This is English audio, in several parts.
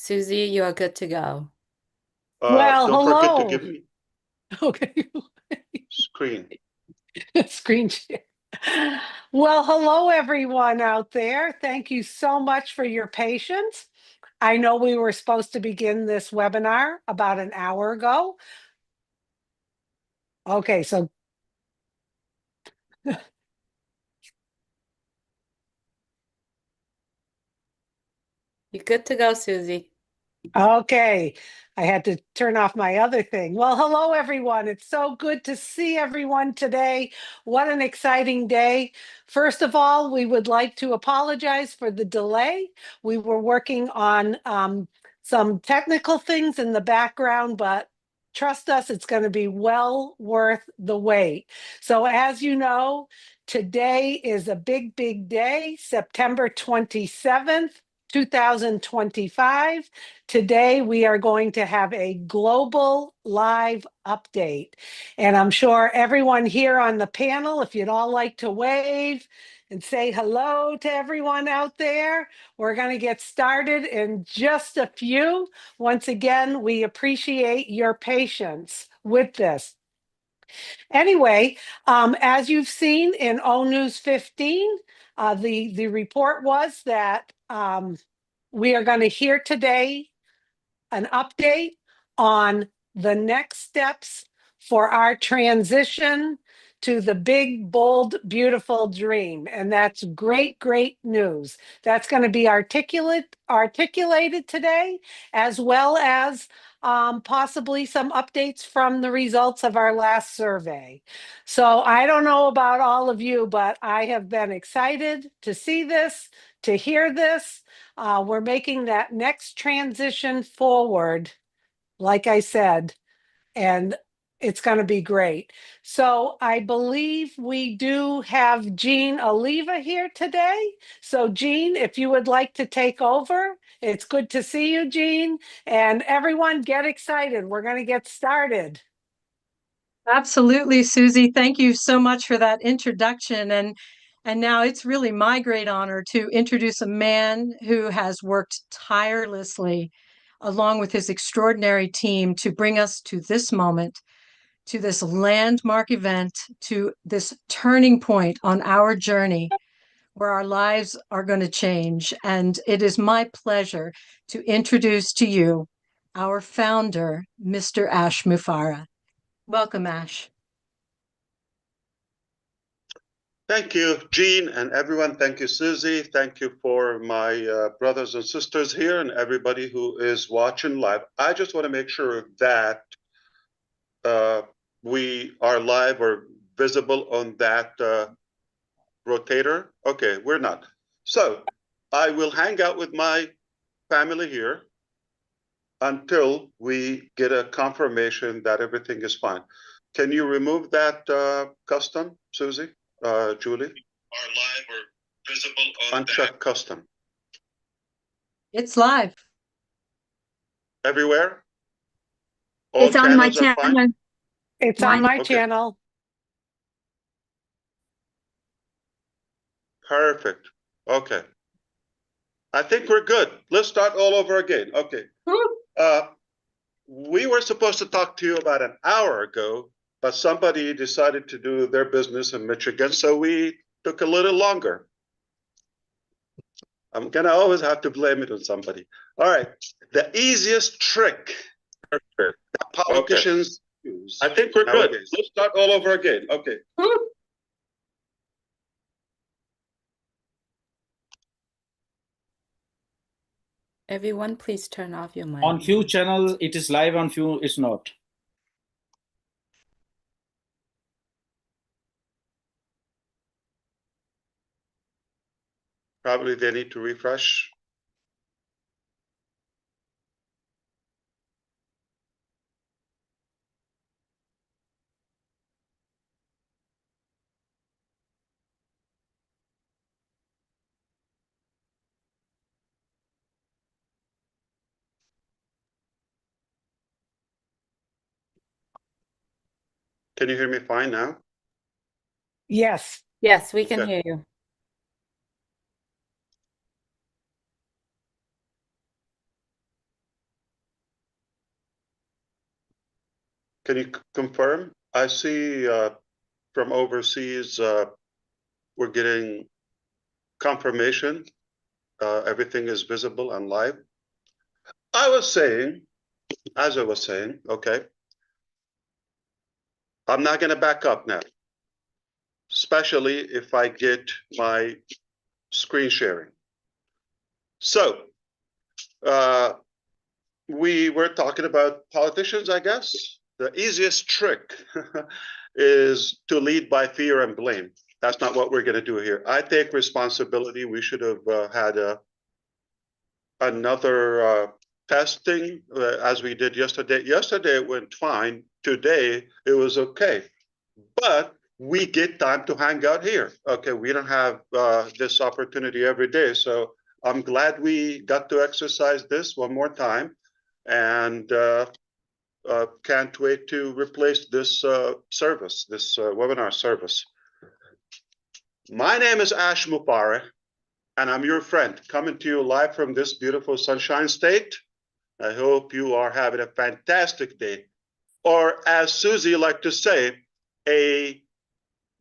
Susie, you are good to go. Well, Don't forget to hello. give me Okay. screen. Screen share. Well, hello, everyone out there. Thank you so much for your patience. I know we were supposed to begin this webinar about an hour ago. Okay, so You're good to go, Susie. okay, I had to turn off my other thing. Well, hello, everyone. It's so good to see everyone today. What an exciting day. First of all, we would like to apologize for the delay. We were working on some technical things in the background, but trust us, it's going to be well worth the wait. So as you know, today is a big, big day, September 27th. 2025. Today, we are going to have a global live update. And I'm sure everyone here on the panel, if you'd all like to wave and say hello to everyone out there, we're going to get started in just a few. Once again, we appreciate your patience with this. Anyway, as you've seen in O News 15, the report was that we are going to hear today an update on the next steps for our transition to the big, bold, beautiful dream. And that's great, great news. That's going to be articulated today, as well as possibly some updates from the results of our last survey. So I don't know about all of you, but I have been excited to see this, to hear this. We're making that next transition forward, like I said, and it's going to be great. So I believe we do have Jean Oliva here today. So Jean, if you would like to take over, it's good to see you, Jean. And everyone get excited. We're going to get started. Absolutely, Susie. Thank you so much for that introduction. And now it's really my great honor to introduce a man who has worked tirelessly along with his extraordinary team to bring us to this moment, to this landmark event, to this turning point on our journey where our lives are going to change. And it is my pleasure to introduce to you our founder, Mr. Ash Mufareh. Welcome, Ash. Thank you, Jean, and everyone. Thank you, Susie. Thank you for my brothers and sisters here and everybody who is watching live. I just want to make sure that we are live or visible on that rotator. Okay, we're not. So I will hang out with my family here until we get a confirmation that everything is fine. Can you remove that custom, Susie? Julie? Are live or visible on Uncheck custom. It's live. Everywhere? All It's on my channels are fine? channel. It's on my Okay. channel. Perfect. Okay. I think we're good. Let's start all over again. Okay. We were supposed to talk to you about an hour ago, but somebody decided to do their business in Michigan, so we took a little longer. I'm gonna always have to blame it on somebody. All right. The easiest trick that politicians use. I think we're good. Let's start all over again. Okay. Everyone, please turn off your mic. On few channels, it is live, on few, it's not. Probably they need to refresh. Can you hear me fine now? Yes. Yes, we can Okay. hear you. Can you confirm? I see from overseas, we're getting confirmation. Everything is visible and live. I was saying, as I was saying, okay, I'm not going to back up now, especially if I get my screen sharing. So, we were talking about politicians, I guess. The easiest trick is to lead by fear and blame. That's not what we're going to do here. I take responsibility. We should have had another testing as we did yesterday. Yesterday it went fine. Today it was okay. But we get time to hang out here. Okay, we don't have this opportunity every day. So I'm glad we got to exercise this one more time. And can't wait to replace this service, this webinar service. My name is Ash Mufareh, and I'm your friend, coming to you live from this beautiful Sunshine State. I hope you are having a fantastic day, or as Susie liked to say, a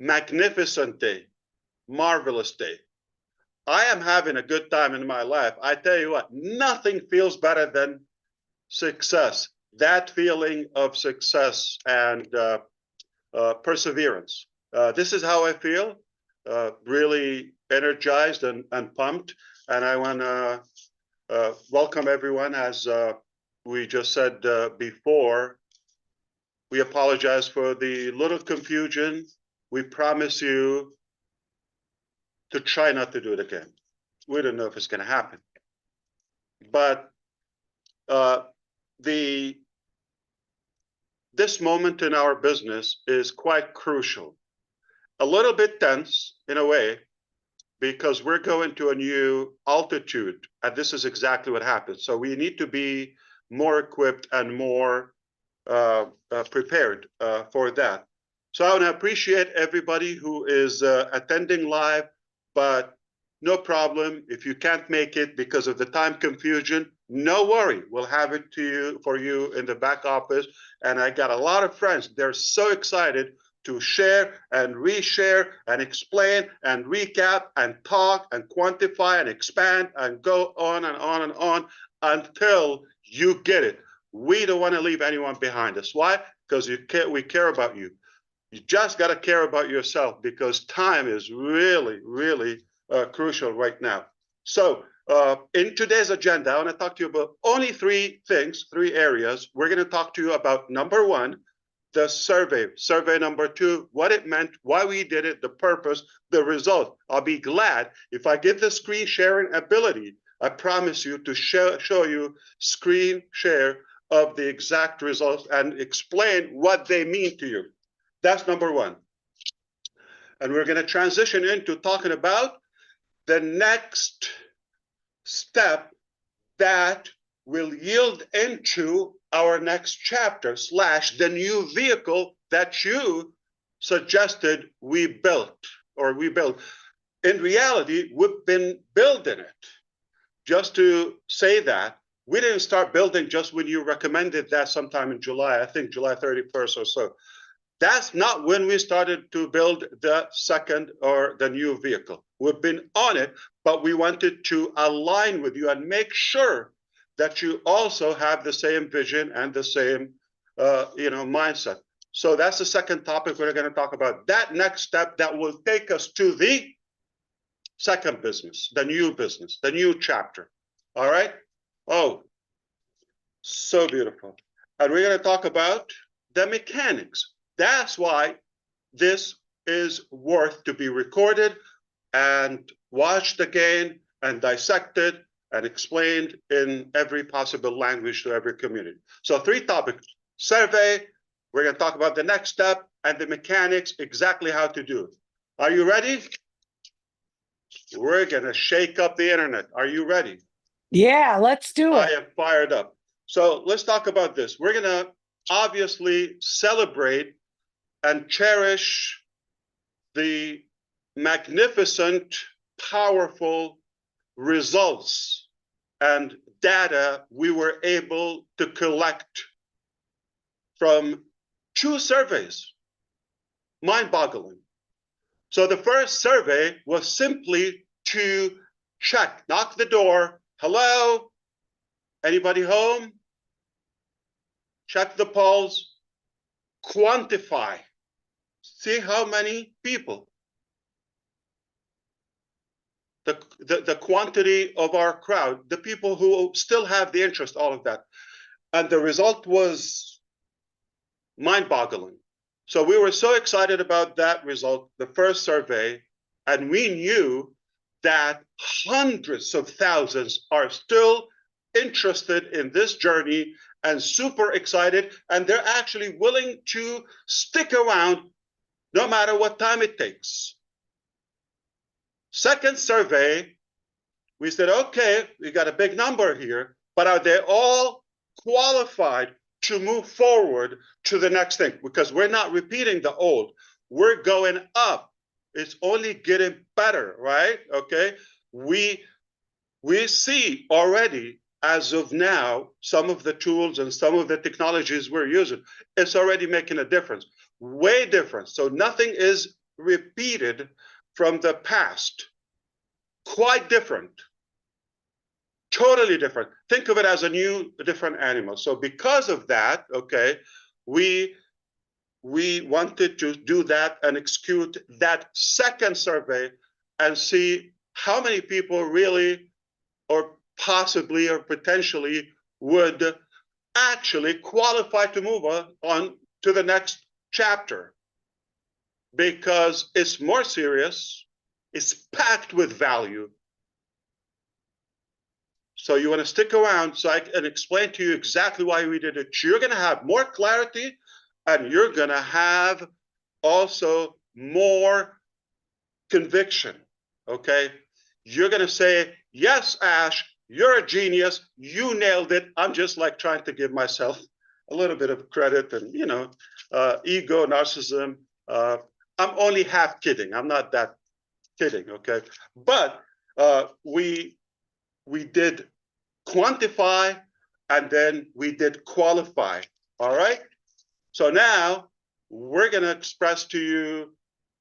magnificent day, marvelous day. I am having a good time in my life. I tell you what, nothing feels better than success. That feeling of success and perseverance. This is how I feel, really energized and pumped. And I want to welcome everyone. As we just said before, we apologize for the little confusion. We promise you to try not to do it again. We don't know if it's going to happen. But this moment in our business is quite crucial. A little bit tense in a way, because we're going to a new altitude, and this is exactly what happens. So we need to be more equipped and more prepared for that. So I want to appreciate everybody who is attending live, but no problem. If you can't make it because of the time confusion, no worry. We'll have it to you for you in the back office. And I got a lot of friends. They're so excited to share and reshare and explain and recap and talk and quantify and expand and go on and on and on until you get it. We don't want to leave anyone behind us. Why? Because we care about you. You just got to care about yourself, because time is really, really crucial right now. So in today's agenda, I want to talk to you about only three things, three areas. We're going to talk to you about number one, the survey number two, what it meant, why we did it, the purpose, the result. I'll be glad if I get the screen sharing ability. I promise you to show you screen share of the exact results and explain what they mean to you. That's number one. And we're going to transition into talking about the next step that will yield into our next chapter / the new vehicle that you suggested we built. In reality, we've been building it. Just to say that, we didn't start building just when you recommended that sometime in July, I think July 31st or so. That's not when we started to build the second or the new vehicle. We've been on it, but we wanted to align with you and make sure that you also have the same vision and the same mindset. So that's the second topic we're going to talk about. That next step that will take us to the second business, the new chapter. All right? Oh, so beautiful. And we're going to talk about the mechanics. That's why this is worth to be recorded and watched again and dissected and explained in every possible language to every community. So three topics: survey, we're going to talk about the next step, and the mechanics, exactly how to do it. Are you ready? We're going to shake up the internet. Are you ready? Yeah, let's do I it. am fired up. So let's talk about this. We're going to obviously celebrate and cherish the magnificent, powerful results and data we were able to collect from 2 surveys. Mind-boggling. So the first survey was simply to check, knock the door. Hello? Anybody home? Check the polls. Quantify. See how many people. The quantity of our crowd, the people who still have the interest, all of that. And the result was mind-boggling. So we were so excited about that result, the first survey, and we knew that hundreds of thousands are still interested in this journey and super excited, and they're actually willing to stick around no matter what time it takes. Second survey, we said, okay, we got a big number here, but are they all qualified to move forward to the next thing? Because we're not repeating the old, we're going up. It's only getting better, right? Okay, we see already, as of now, some of the tools and some of the technologies we're using, it's already making a difference, way different. So nothing is repeated from the past, quite different. Totally different. Think of it as a new, different animal. So because of that, okay, we wanted to do that and execute that second survey and see how many people really, or possibly, or potentially would actually qualify to move on to the next chapter. Because it's more serious, it's packed with value. So you want to stick around so I can explain to you exactly why we did it. You're going to have more clarity, and you're going to have also more conviction, okay? You're going to say, yes, Ash, you're a genius. You nailed it. I'm just like trying to give myself a little bit of credit and, you know, ego, narcissism. I'm only half kidding. I'm not that kidding, okay? But we did quantify, and then we did qualify, all right? So now we're going to express to you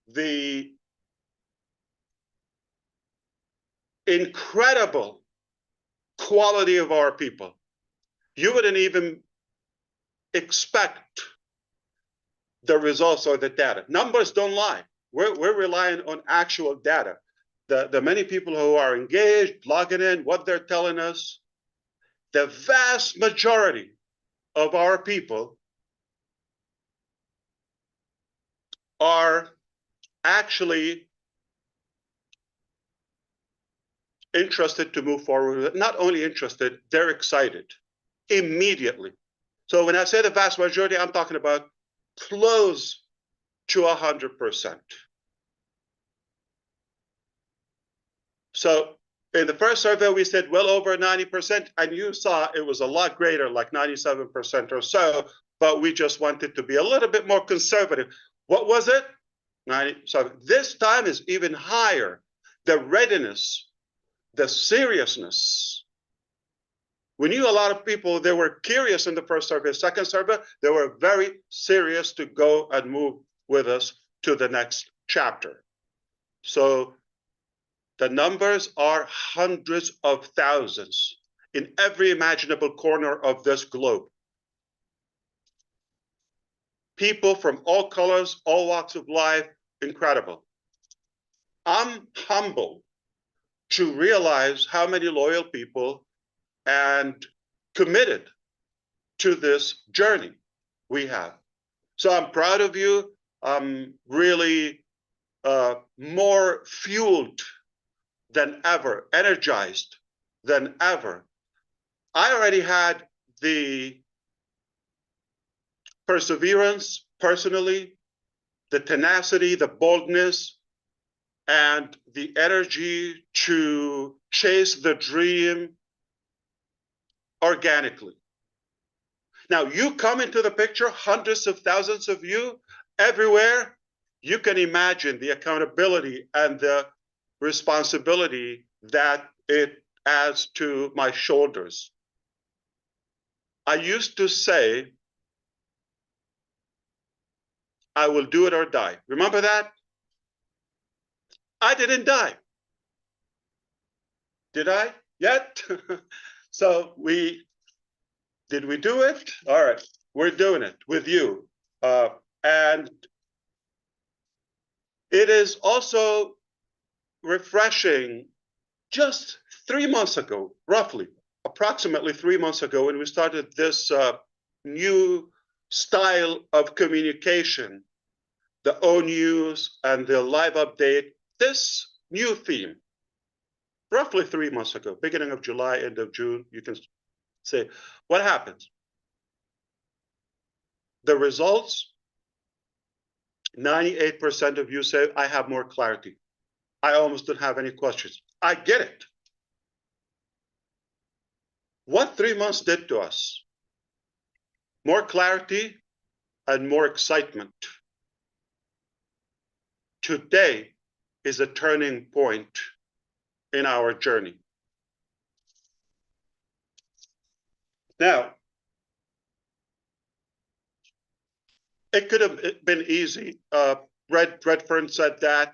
the incredible quality of our people. You wouldn't even expect the results or the data. Numbers don't lie. We're relying on actual data. The many people who are engaged, logging in, what they're telling us, the vast majority of our people are actually interested to move forward. Not only interested, they're excited immediately. So when I say the vast majority, I'm talking about close to 100%. So in the first survey, we said well over 90%, and you saw it was a lot greater, like 97% or so, but we just wanted to be a little bit more conservative. What was it? 90. So this time is even higher. The readiness, the seriousness. We knew a lot of people, they were curious in the first survey. Second survey, they were very serious to go and move with us to the next chapter. So the numbers are hundreds of thousands in every imaginable corner of this globe. People from all colors, all walks of life, incredible. I'm humbled to realize how many loyal people and committed to this journey we have. So I'm proud of you. I'm really more fueled than ever, energized than ever. I already had the perseverance personally, the tenacity, the boldness, and the energy to chase the dream organically. Now, you come into the picture, hundreds of thousands of you everywhere. You can imagine the accountability and the responsibility that it adds to my shoulders. I used to say I will do it or die. Remember that? I didn't die. Did I yet? So did we do it? All right, we're doing it with you. And it is also refreshing. Just 3 months ago, roughly, approximately 3 months ago, when we started this new style of communication, the O News and the live update, this new theme, roughly 3 months ago, beginning of July, end of June, you can say, what happens? The results, 98% of you say, I have more clarity. I almost don't have any questions. I get it. What 3 months did to us? More clarity and more excitement. Today is a turning point in our journey. Now, it could have been easy. Redfern said that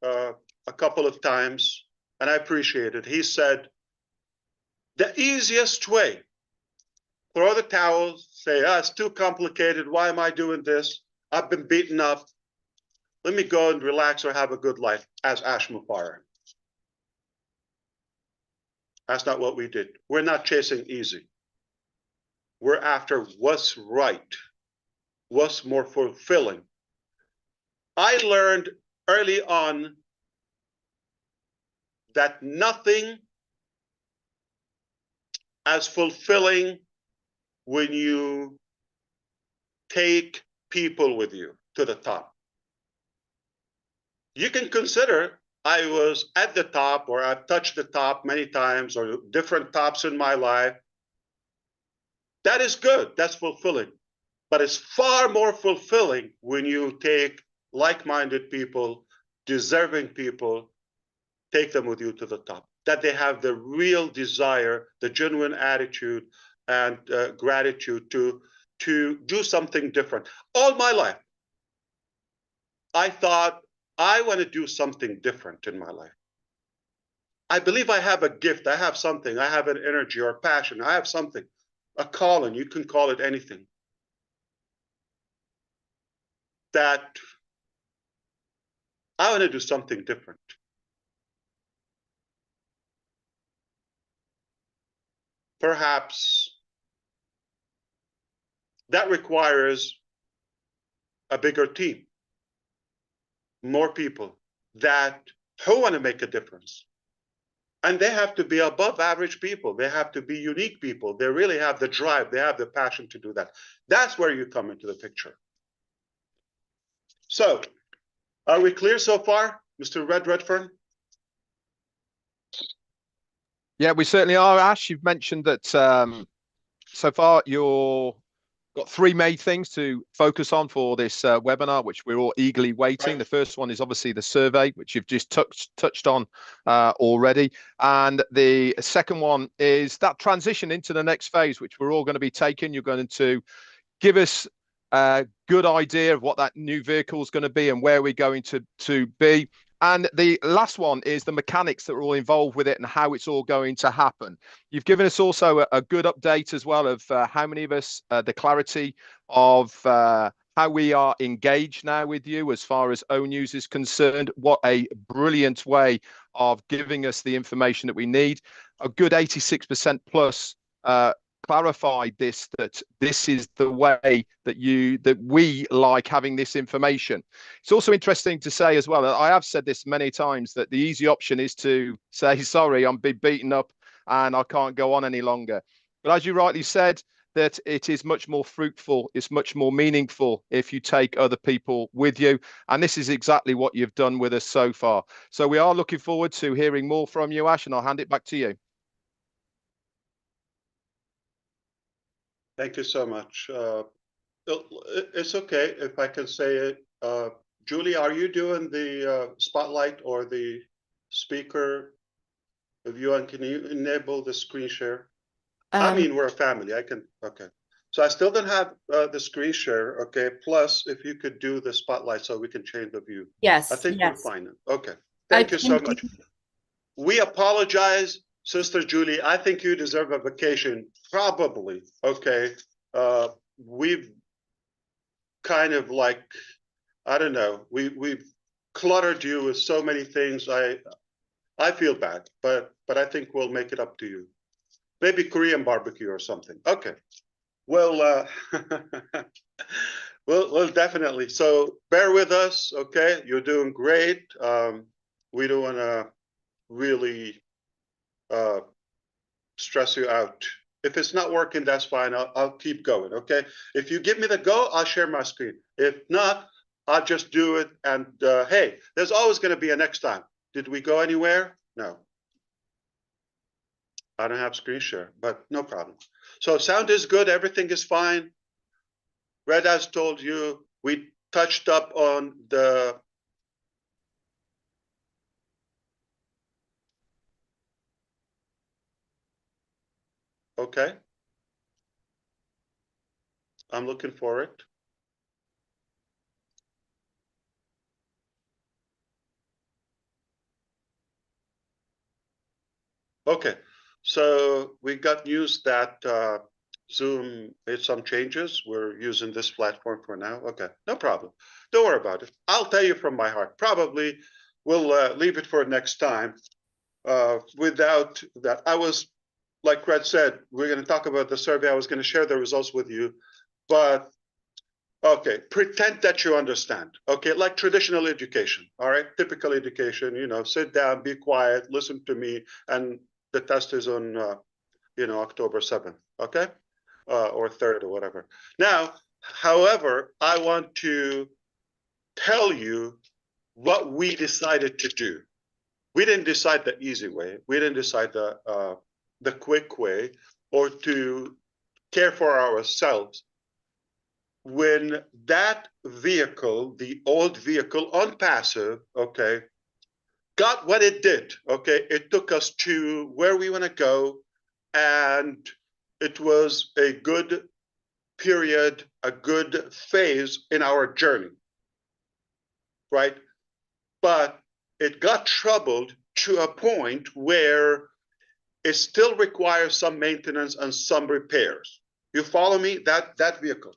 a couple of times, and I appreciate it. He said, the easiest way, throw the towel, say, it's too complicated. Why am I doing this? I've been beaten up. Let me go and relax or have a good life, as Ash Mufareh. That's not what we did. We're not chasing easy. We're after what's right, what's more fulfilling. I learned early on that nothing as fulfilling when you take people with you to the top. You can consider I was at the top, or I've touched the top many times, or different tops in my life. That is good, that's fulfilling. But it's far more fulfilling when you take like-minded people, deserving people, take them with you to the top. That they have the real desire, the genuine attitude and gratitude to do something different. All my life, I thought, I want to do something different in my life. I believe I have a gift, I have something, I have an energy or passion, I have something, a calling, you can call it anything. That I want to do something different. Perhaps that requires a bigger team, more people who want to make a difference. And they have to be above average people. They have to be unique people. They really have the drive. They have the passion to do that. That's where you come into the picture. So, are we clear so far, Mr. Redfern? Yeah, we certainly are, Ash. You've mentioned that so far you've got three main things to focus on for this webinar, which we're all eagerly waiting. Right. The first one is obviously the survey, which you've just touched on already. And the second one is that transition into the next phase, which we're all going to be taking. You're going to give us a good idea of what that new vehicle is going to be and where we're going to be. And the last one is the mechanics that are all involved with it and how it's all going to happen. You've given us also a good update as well of how many of us, the clarity of how we are engaged now with you as far as O News is concerned. What a brilliant way of giving us the information that we need. A good 86% plus clarified that this is the way that we like having this information. It's also interesting to say as well, I have said this many times, that the easy option is to say, sorry, I'm beaten up and I can't go on any longer. But as you rightly said, that it is much more fruitful, it's much more meaningful if you take other people with you. And this is exactly what you've done with us so far. So we are looking forward to hearing more from you, Ash, and I'll hand it back to you. Thank you so much. It's okay if I can say it. Julie, are you doing the spotlight or the speaker view, and can you enable the screen share? I mean, we're a family. I can, okay. So I still don't have the screen share, okay? Plus, if you could do the spotlight so we can change the view. Yes, I think yes. we're fine. Okay, I thank you so pinned much. you- We apologize, Sister Julie. I think you deserve a vacation, probably, okay? We've kind of like, I don't know, we've cluttered you with so many things. I feel bad, but I think we'll make it up to you. Maybe Korean barbecue or something. Okay. Well, we'll definitely. So bear with us, okay? You're doing great. We don't want to really stress you out. If it's not working, that's fine. I'll keep going, okay? If you give me the go, I'll share my screen. If not, I'll just do it. And hey, there's always going to be a next time. Did we go anywhere? No. I don't have screen share, but no problem. So sound is good. Everything is fine. Red has told you, we touched up on the okay. I'm looking for it. Okay, so we got news that Zoom made some changes. We're using this platform for now. Okay, no problem. Don't worry about it. I'll tell you from my heart. Probably we'll leave it for next time. Without that, I was, like Red said, we're going to talk about the survey. I was going to share the results with you, but okay, pretend that you understand. Okay, like traditional education, all right? Typical education, you know, sit down, be quiet, listen to me, and the test is on, October 7th, okay? Or 3rd or whatever. Now, however, I want to tell you what we decided to do. We didn't decide the easy way. We didn't decide the quick way or to care for ourselves. When that vehicle, the old vehicle on passive, okay, got what it did, okay, it took us to where we want to go, and it was a good period, a good phase in our journey, right? But it got troubled to a point where it still requires some maintenance and some repairs. You follow me? That vehicle.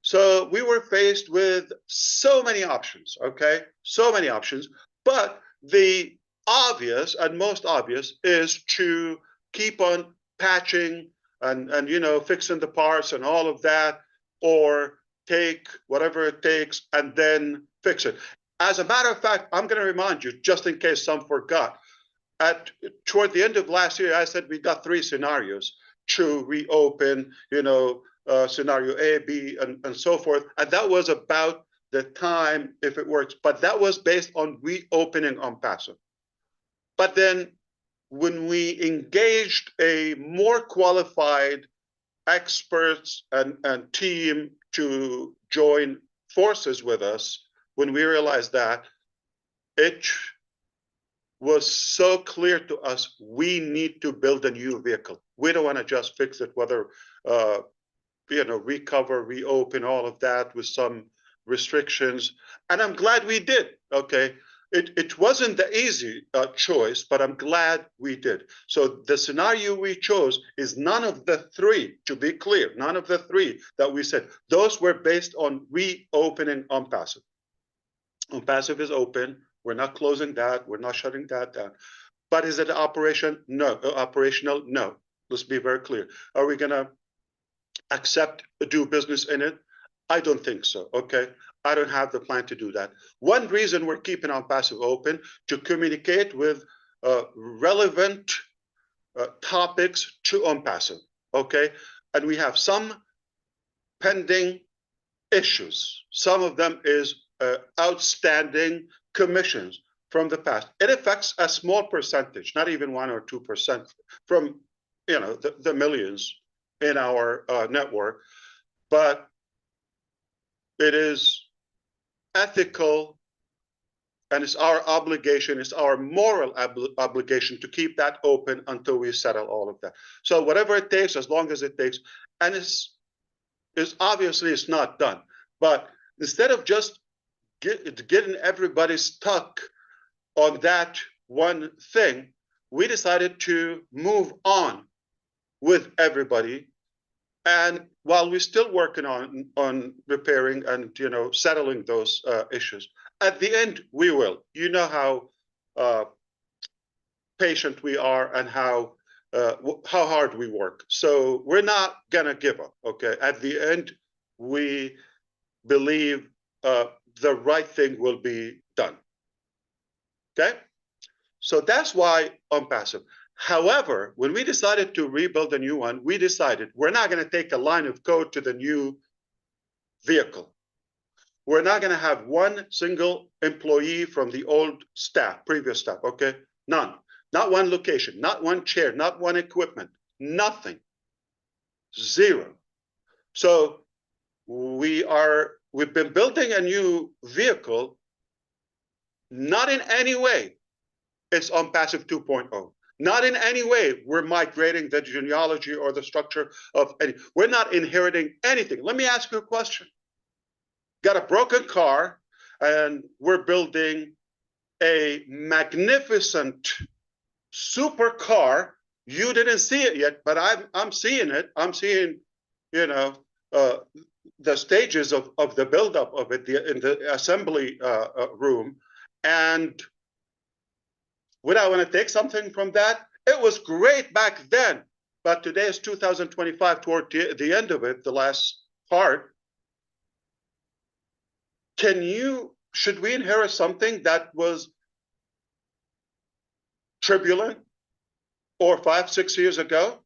So we were faced with so many options, okay? So many options. But the obvious and most obvious is to keep on patching and fixing the parts and all of that, or take whatever it takes and then fix it. As a matter of fact, I'm going to remind you, just in case some forgot, toward the end of last year, I said we got 3 scenarios to reopen, scenario A, B, and so forth. And that was about the time, if it works, but that was based on reopening on passive. But then when we engaged a more qualified experts and team to join forces with us, when we realized that, it was so clear to us, we need to build a new vehicle. We don't want to just fix it, whether recover, reopen, all of that with some restrictions. And I'm glad we did, okay? It wasn't the easy choice, but I'm glad we did. So the scenario we chose is none of the 3, to be clear, none of the 3 that we said. Those were based on reopening on passive. On passive is open. We're not closing that. We're not shutting that down. But is it operation? No. Operational? No. Let's be very clear. Are we going to do business in it? I don't think so, okay? I don't have the plan to do that. One reason we're keeping on passive open, to communicate with relevant topics to on passive, okay? And we have some pending issues. Some of them is outstanding commissions from the past. It affects a small percentage, not even 1 or 2% from the millions in our network, but it is ethical, and it's our obligation, it's our moral obligation to keep that open until we settle all of that. So whatever it takes, as long as it takes, and it's is obviously it's not done. But instead of just getting everybody stuck on that one thing, we decided to move on with everybody. And while we're still working on repairing and settling those issues, at the end we will. You know how patient we are and how hard we work. So we're not gonna give up. Okay. At the end, we believe the right thing will be done. Okay. So that's why OnPassive. However, when we decided to rebuild a new one, we decided we're not going to take a line of code to the new vehicle. We're not going to have one single employee from the old staff, previous staff, okay? None. Not one location, not one chair, not one equipment, nothing. Zero. So we've been building a new vehicle, not in any way it's OnPassive 2.0. Not in any way we're migrating the genealogy or the structure of any. We're not inheriting anything. Let me ask you a question. Got a broken car, and we're building a magnificent super car. You didn't see it yet, but I'm seeing it. I'm seeing, the stages of the buildup of it in the assembly room, and would I want to take something from that? It was great back then, but today is 2025, toward the end of it, the last part. Should we inherit something that was turbulent or 5, 6 years ago?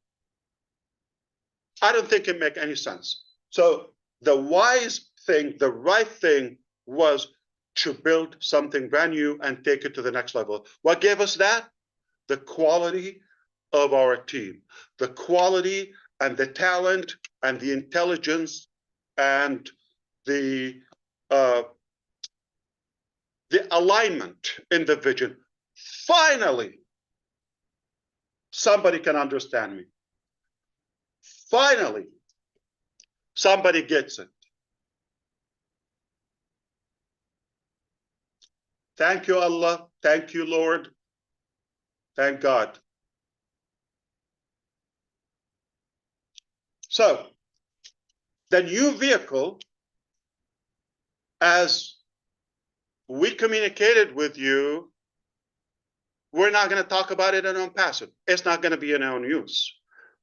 I don't think it makes any sense. So the wise thing, the right thing was to build something brand new and take it to the next level. What gave us that? The quality of our team, the quality and the talent and the intelligence and the alignment in the vision. Finally, somebody can understand me. Finally, somebody gets it. Thank you, Allah. Thank you, Lord. Thank God. So, the new vehicle, as we communicated with you, we're not going to talk about it in OnPassive. It's not going to be in own use.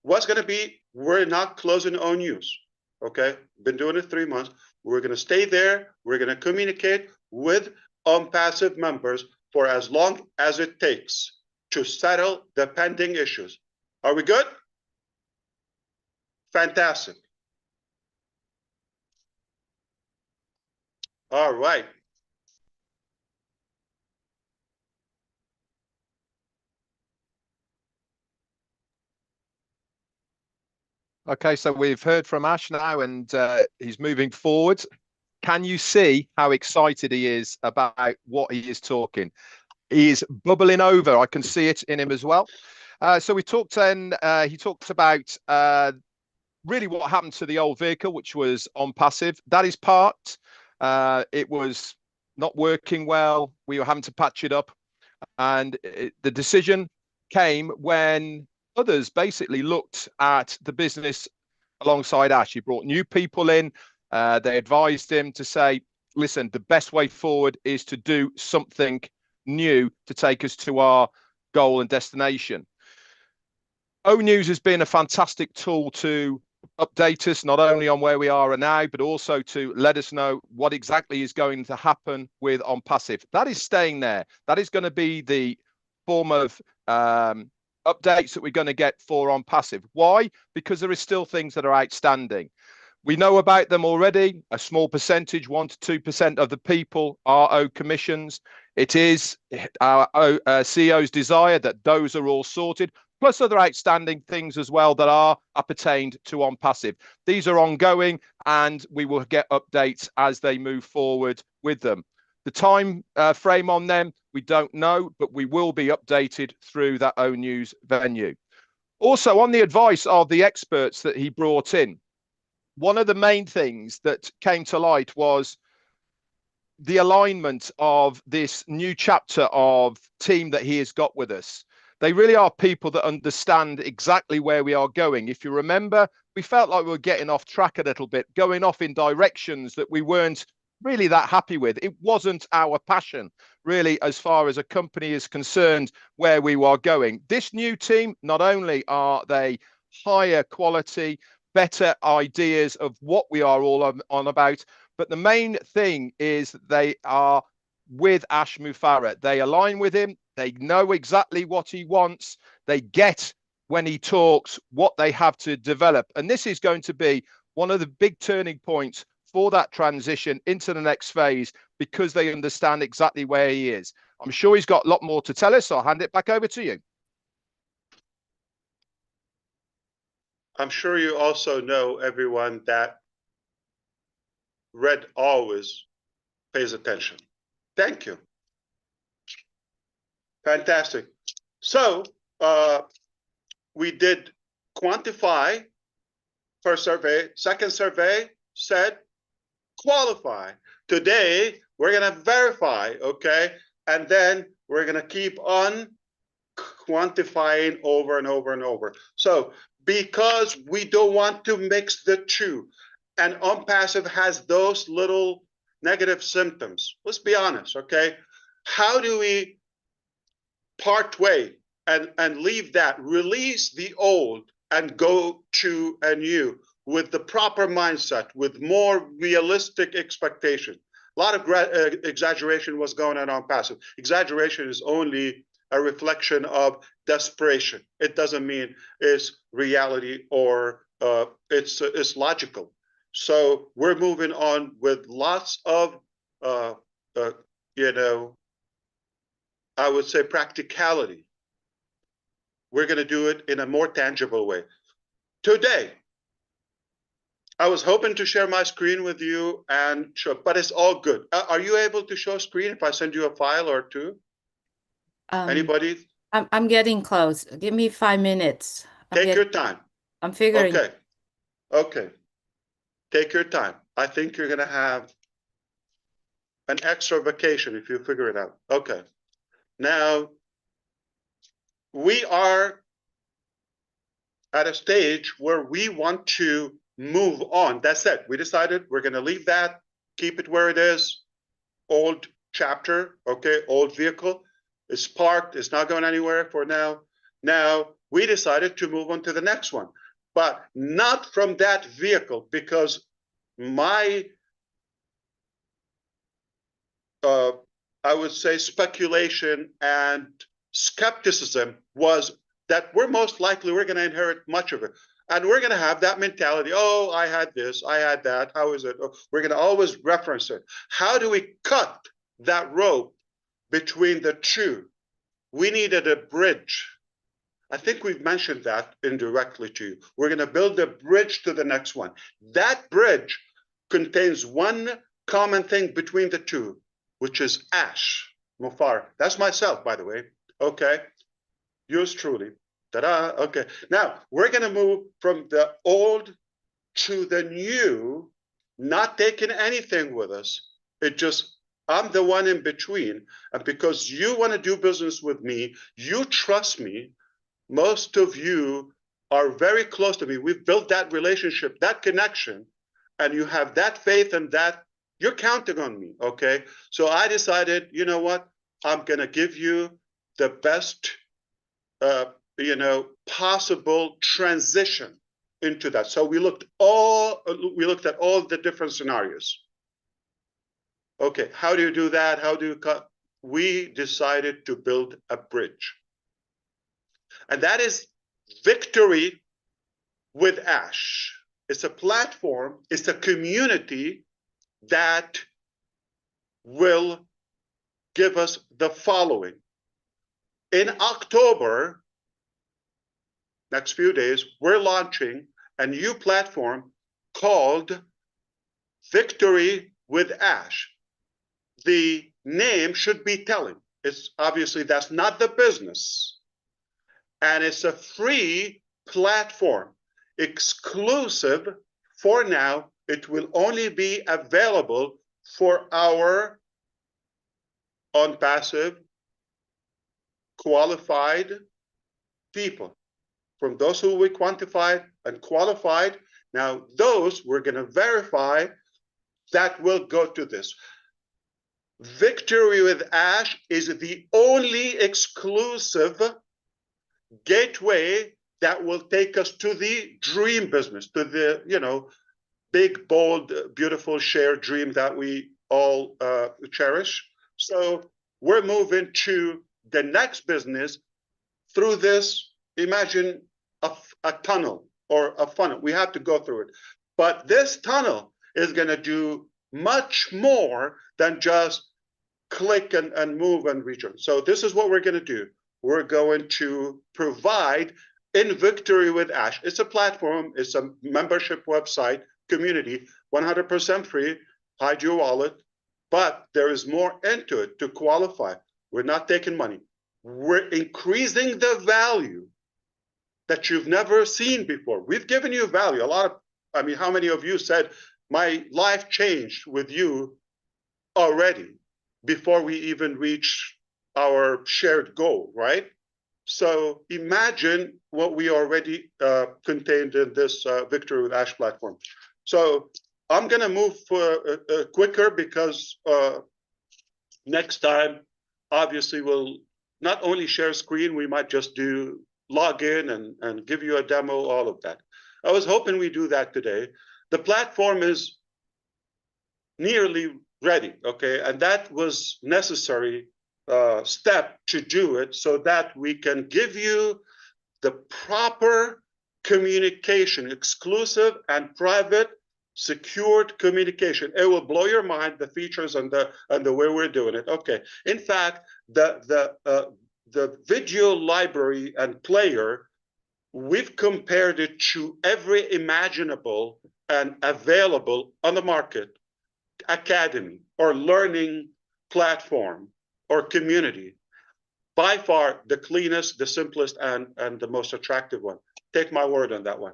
What's going to be, we're not closing own use. Okay? Been doing it 3 months. We're going to stay there. We're going to communicate with OnPassive members for as long as it takes to settle the pending issues. Are we good? Fantastic. All right. Okay, so we've heard from Ash now, and he's moving forward. Can you see how excited he is about what he is talking? He is bubbling over. I can see it in him as well. So we talked then, he talked about really what happened to the old vehicle, which was OnPassive. That is parked. It was not working well. We were having to patch it up. And the decision came when others basically looked at the business alongside Ash. He brought new people in. They advised him to say, listen, the best way forward is to do something new to take us to our goal and destination. ONews has been a fantastic tool to update us, not only on where we are now, but also to let us know what exactly is going to happen with OnPassive. That is staying there. That is going to be the form of updates that we're going to get for OnPassive. Why? Because there is still things that are outstanding. We know about them already. A small percentage, 1 to 2% of the people are owed commissions. It is our CEO's desire that those are all sorted, plus other outstanding things as well that are appertained to OnPassive. These are ongoing, and we will get updates as they move forward with them. The time frame on them, we don't know, but we will be updated through that ONews venue. Also, on the advice of the experts that he brought in, one of the main things that came to light was the alignment of this new chapter of team that he has got with us. They really are people that understand exactly where we are going. If you remember, we felt like we were getting off track a little bit, going off in directions that we weren't really that happy with. It wasn't our passion, really, as far as a company is concerned, where we are going. This new team, not only are they higher quality, better ideas of what we are all on about, but the main thing is they are with Ash Mufareh. They align with him. They know exactly what he wants. They get when he talks what they have to develop. And this is going to be one of the big turning points for that transition into the next phase, because they understand exactly where he is. I'm sure he's got a lot more to tell us. So I'll hand it back over to you. I'm sure you also know, everyone, that Red always pays attention. Thank you. Fantastic. So we did quantify first survey. Second survey said qualify. Today, we're going to verify, okay? And then we're going to keep on quantifying over and over and over. So because we don't want to mix the two, and OnPassive has those little negative symptoms, let's be honest, okay? How do we part way and leave that, release the old and go to a new with the proper mindset, with more realistic expectation? A lot of exaggeration was going on OnPassive. Exaggeration is only a reflection of desperation. It doesn't mean it's reality or it's logical. So we're moving on with lots of, you know, I would say practicality. We're going to do it in a more tangible way. Today, I was hoping to share my screen with you and show, but it's all good. Are you able to show screen if I send you a file or two? Anybody? I'm getting close. Give me 5 minutes. Take your time. I'm figuring. Okay. Okay. Take your time. I think you're going to have an extra vacation if you figure it out. Okay. Now, we are at a stage where we want to move on. That's it. We decided we're going to leave that, keep it where it is. Old chapter, okay, old vehicle. It's parked. It's not going anywhere for now. Now, we decided to move on to the next one, but not from that vehicle, because my, I would say, speculation and skepticism was that we're most likely we're going to inherit much of it. And we're going to have that mentality. Oh, I had this, I had that. How is it? Oh, we're going to always reference it. How do we cut that rope between the two? We needed a bridge. I think we've mentioned that indirectly to you. We're going to build a bridge to the next one. That bridge contains one common thing between the two, which is Ash Mufareh. That's myself, by the way. Okay. Yours truly. Ta-da. Okay. Now, we're going to move from the old to the new, not taking anything with us. It just, I'm the one in between. And because you want to do business with me, you trust me. Most of you are very close to me. We've built that relationship, that connection, and you have that faith and that you're counting on me, okay? So I decided, you know what? I'm going to give you the best, you know, possible transition into that. So we looked at all the different scenarios. Okay, how do you do that? How do you cut? We decided to build a bridge. And that is Victory with Ash. It's a platform, it's a community that will give us the following. In October, next few days, we're launching a new platform called Victory with Ash. The name should be telling. It's obviously that's not the business. And it's a free platform exclusive for now, it will only be available for our on-passive qualified people. From those who we quantified and qualified, now those we're going to verify that will go to this. Victory with Ash is the only exclusive gateway that will take us to the dream business, to the, you know, big, bold, beautiful shared dream that we all cherish. So we're moving to the next business through this. Imagine a tunnel or a funnel. We have to go through it. But this tunnel is going to do much more than just click and move and reach. So this is what we're going to do. We're going to provide in Victory with Ash. It's a platform. It's a membership website, community, 100% free. Hide your wallet. But there is more into it to qualify. We're not taking money. We're increasing the value that you've never seen before. We've given you value. A lot of, I mean, how many of you said, my life changed with you already before we even reach our shared goal, right? So imagine what we already contained in this Victory with Ash platform. So I'm going to move quicker because next time, obviously, we'll not only share screen, we might just do log in and give you a demo, all of that. I was hoping we do that today. The platform is nearly ready, okay? And that was necessary step to do it so that we can give you the proper communication, exclusive and private, secured communication. It will blow your mind, the features and the way we're doing it. Okay. In fact, the video library and player, we've compared it to every imaginable and available on the market academy or learning platform or community. By far the cleanest, the simplest, and the most attractive one. Take my word on that one.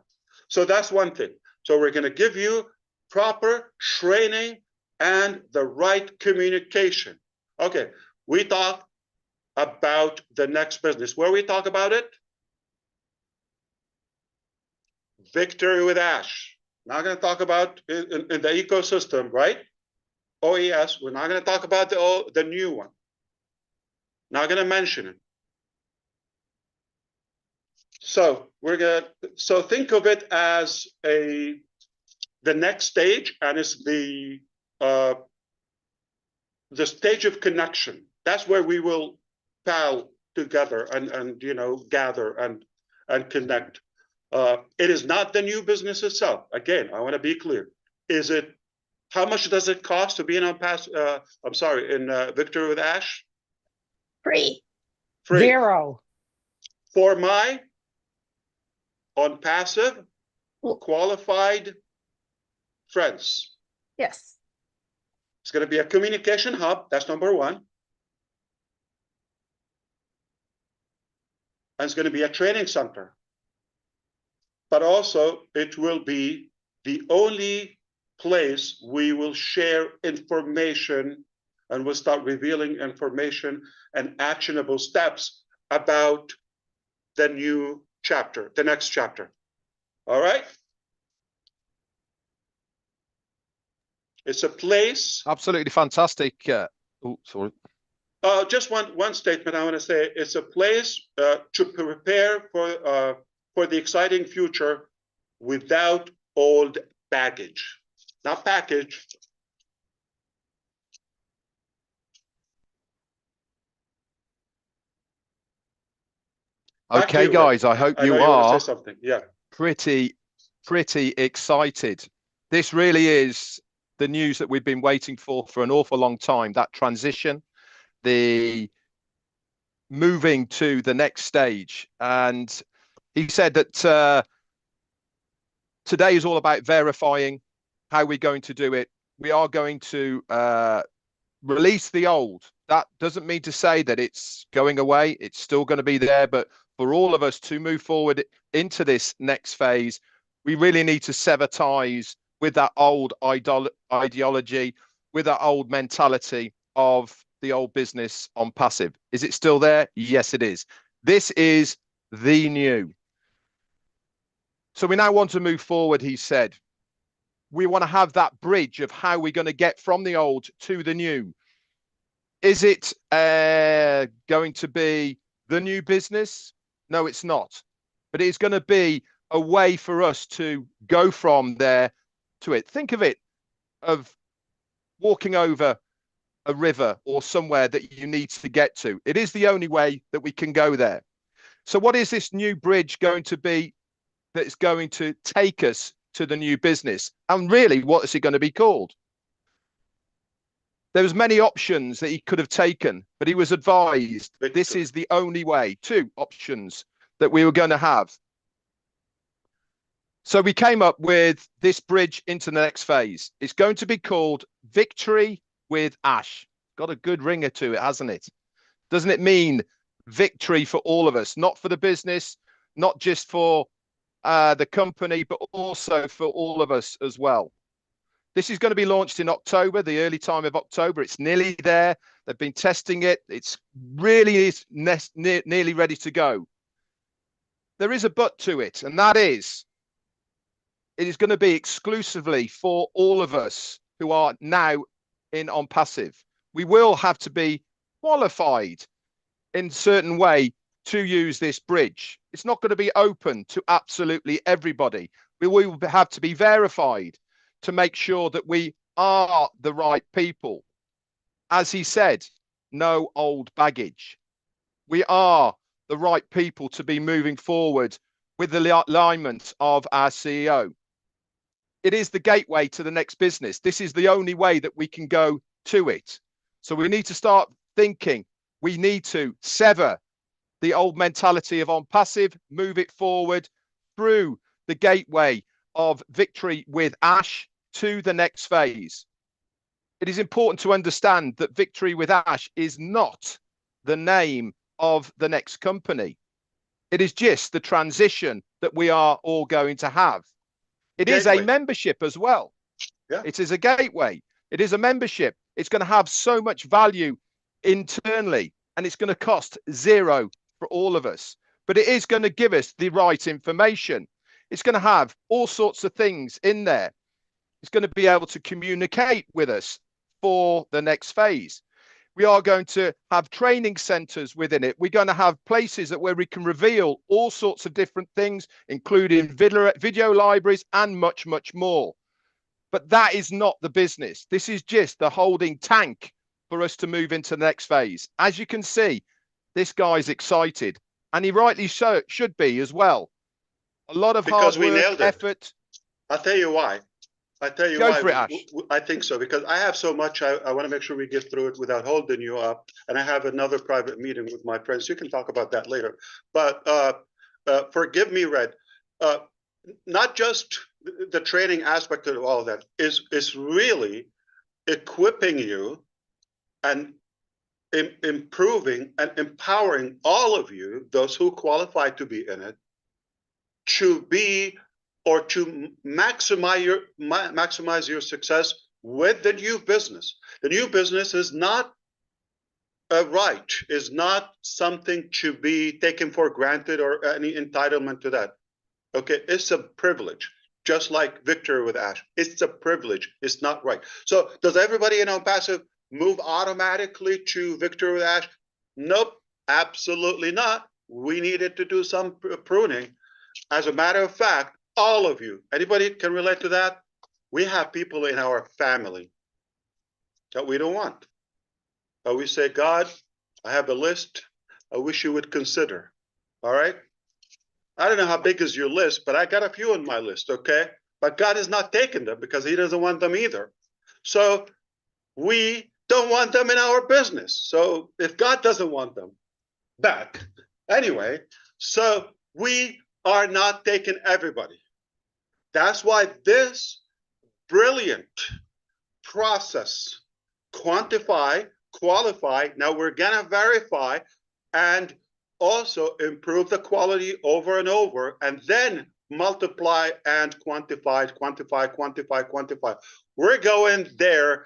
So that's one thing. So we're going to give you proper training and the right communication. Okay, we talked about the next business. Where we talk about it? Victory with Ash. Not going to talk about in the ecosystem, right? OES. We're not going to talk about the new one. Not going to mention it. So think of it as the next stage, and it's the stage of connection. That's where we will pal together and you know, gather and connect. It is not the new business itself. Again, I want to be clear. Is it? How much does it cost to be in Victory with Ash? Free. Free. Zero. For my on passive qualified friends. Yes. It's going to be a communication hub. That's number one. And it's going to be a training center. But also it will be the only place we will share information, and we'll start revealing information and actionable steps about the new chapter, the next chapter. All right? It's a place. Absolutely fantastic. Oh, sorry. Just one statement I want to say. It's a place to prepare for the exciting future without old baggage. Not package. Okay, guys, I hope you are something. Yeah. pretty excited. This really is the news that we've been waiting for an awful long time. That transition, the moving to the next stage. And he said that today is all about verifying how we're going to do it. We are going to release the old. That doesn't mean to say that it's going away. It's still going to be there. But for all of us to move forward into this next phase, We really need to sever ties with that old ideology, with that old mentality of the old business on passive. Is it still there? Yes, it is. This is the new. So we now want to move forward, he said. We want to have that bridge of how we're going to get from the old to the new. Is it going to be the new business? No, it's not. But it's going to be a way for us to go from there to it. Think of it of walking over a river or somewhere that you need to get to. It is the only way that we can go there. So what is this new bridge going to be that is going to take us to the new business? And really, what is it going to be called? There was many options that he could have taken, but he was advised this is the only way. 2 options that we were going to have. So we came up with this bridge into the next phase. It's going to be called Victory with Ash. Got a good ringer to it, hasn't it? Doesn't it mean victory for all of us, not for the business, not just for the company, but also for all of us as well. This is going to be launched in October, the early time of October. It's nearly there. They've been testing it. It's really nearly ready to go. There is a but to it, and that is it is going to be exclusively for all of us who are now in on passive. We will have to be qualified in a certain way to use this bridge. It's not going to be open to absolutely everybody. We will have to be verified to make sure that we are the right people. As he said, no old baggage. We are the right people to be moving forward with the alignment of our CEO. It is the gateway to the next business. This is the only way that we can go to it. So we need to start thinking. We need to sever the old mentality of on passive, move it forward through the gateway of Victory with Ash to the next phase. It is important to understand that Victory with Ash is not the name of the next company. It is just the transition that we are all going to have. It is a membership as well. Yeah. It is a gateway. It is a membership. It's going to have so much value internally, and it's going to cost zero for all of us. But it is going to give us the right information. It's going to have all sorts of things in there. It's going to be able to communicate with us for the next phase. We are going to have training centers within it. We're going to have places where we can reveal all sorts of different things, including video libraries and much, much more. But that is not the business. This is just the holding tank for us to move into the next phase. As you can see, this guy's excited, and he rightly so should be as well. A lot of hard work, effort. I'll tell you why. I tell you Go why. for it, Ash. I think so, because I have so much. I want to make sure we get through it without holding you up. And I have another private meeting with my friends. You can talk about that later. But forgive me, Red. Not just the training aspect of all of that is really equipping you and improving and empowering all of you, those who qualify to be in it, to be or to maximize your success with the new business. The new business is not a right, is not something to be taken for granted or any entitlement to that. Okay, it's a privilege, just like Victory with Ash. It's a privilege, it's not right. So does everybody in On Passive move automatically to Victory with Ash? Nope, absolutely not. We needed to do some pruning. As a matter of fact, all of you, anybody can relate to that? We have people in our family that we don't want. But we say, God, I have a list I wish you would consider. All right? I don't know how big is your list, but I got a few on my list, okay? But God has not taken them because he doesn't want them either. So we don't want them in our business. So if God doesn't want them back, anyway, so we are not taking everybody. That's why this brilliant process, quantify, qualify, now we're gonna verify and also improve the quality over and over, and then multiply and quantify. We're going there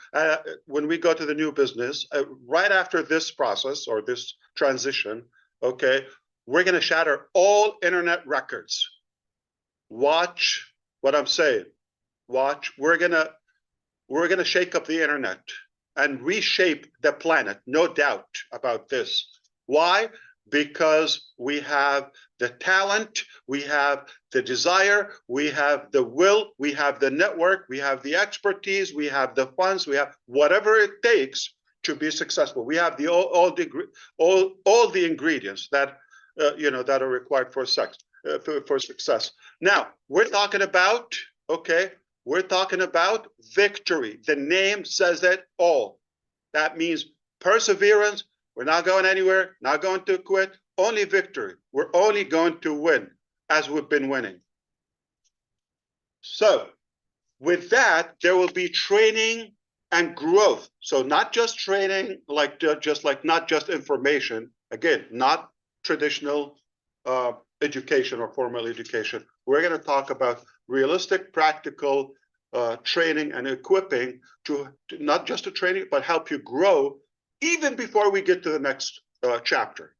when we go to the new business, right after this process or this transition, okay, we're going to shatter all internet records. Watch what I'm saying. Watch. We're going to shake up the internet and reshape the planet. No doubt about this. Why? Because we have the talent, we have the desire, we have the will, we have the network, we have the expertise, we have the funds, we have whatever it takes to be successful. We have the all the ingredients that that are required for success. Now we're talking about we're talking about victory. The name says it all. That means perseverance. We're not going anywhere, not going to quit, only victory. We're only going to win as we've been winning. So with that, there will be training and growth. So not just training, not just information. Again, not traditional education or formal education. We're going to talk about realistic, practical training and equipping to not just to training, but help you grow even before we get to the next chapter.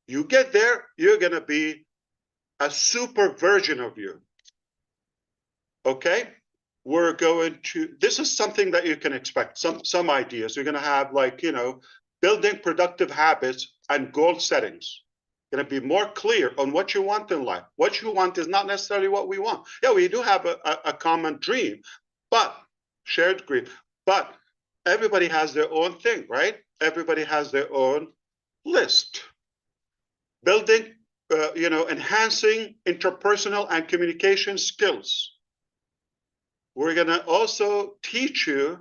You get there, you're going to be a super version of you. Okay? We're going to, this is something that you can expect, some ideas. You're going to have building productive habits and goal settings. Going to be more clear on what you want in life. What you want is not necessarily what we want. Yeah, we do have a common dream, but shared dream. But everybody has their own thing, right? Everybody has their own list. Building, enhancing interpersonal and communication skills. We're going to also teach you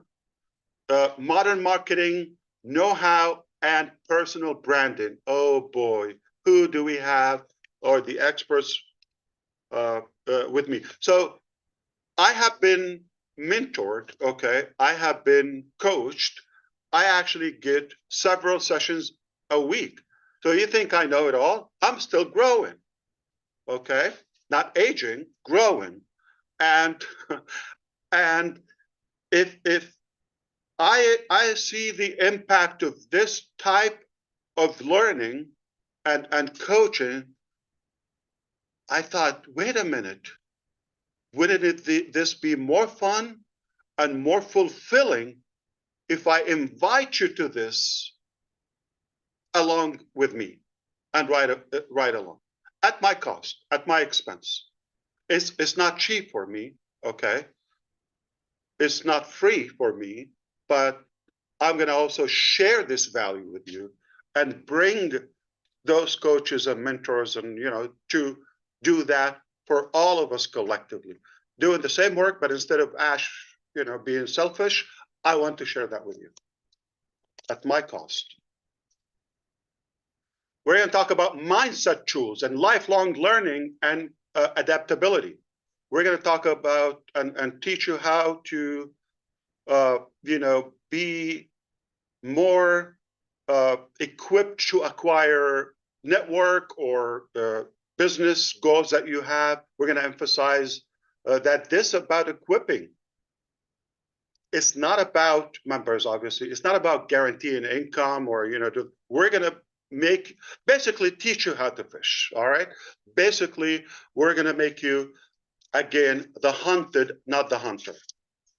modern marketing know-how and personal branding. Oh boy, who do we have or the experts with me? So I have been mentored, okay? I have been coached. I actually get several sessions a week. So you think I know it all? I'm still growing, okay? Not aging, growing. And if I see the impact of this type of learning and coaching, I thought, wait a minute, wouldn't this be more fun and more fulfilling if I invite you to this along with me and ride along at my cost, at my expense? It's not cheap for me, okay? It's not free for me, but I'm going to also share this value with you and bring those coaches and mentors and, to do that for all of us collectively, doing the same work, but instead of Ash, being selfish, I want to share that with you at my cost. We're going to talk about mindset tools and lifelong learning and adaptability. We're going to talk about and teach you how to, be more equipped to acquire network or business goals that you have. We're going to emphasize that this about equipping. It's not about members, obviously. It's not about guaranteeing income or, we're going to basically teach you how to fish, all right? Basically, we're going to make you, again, the hunted, not the hunter.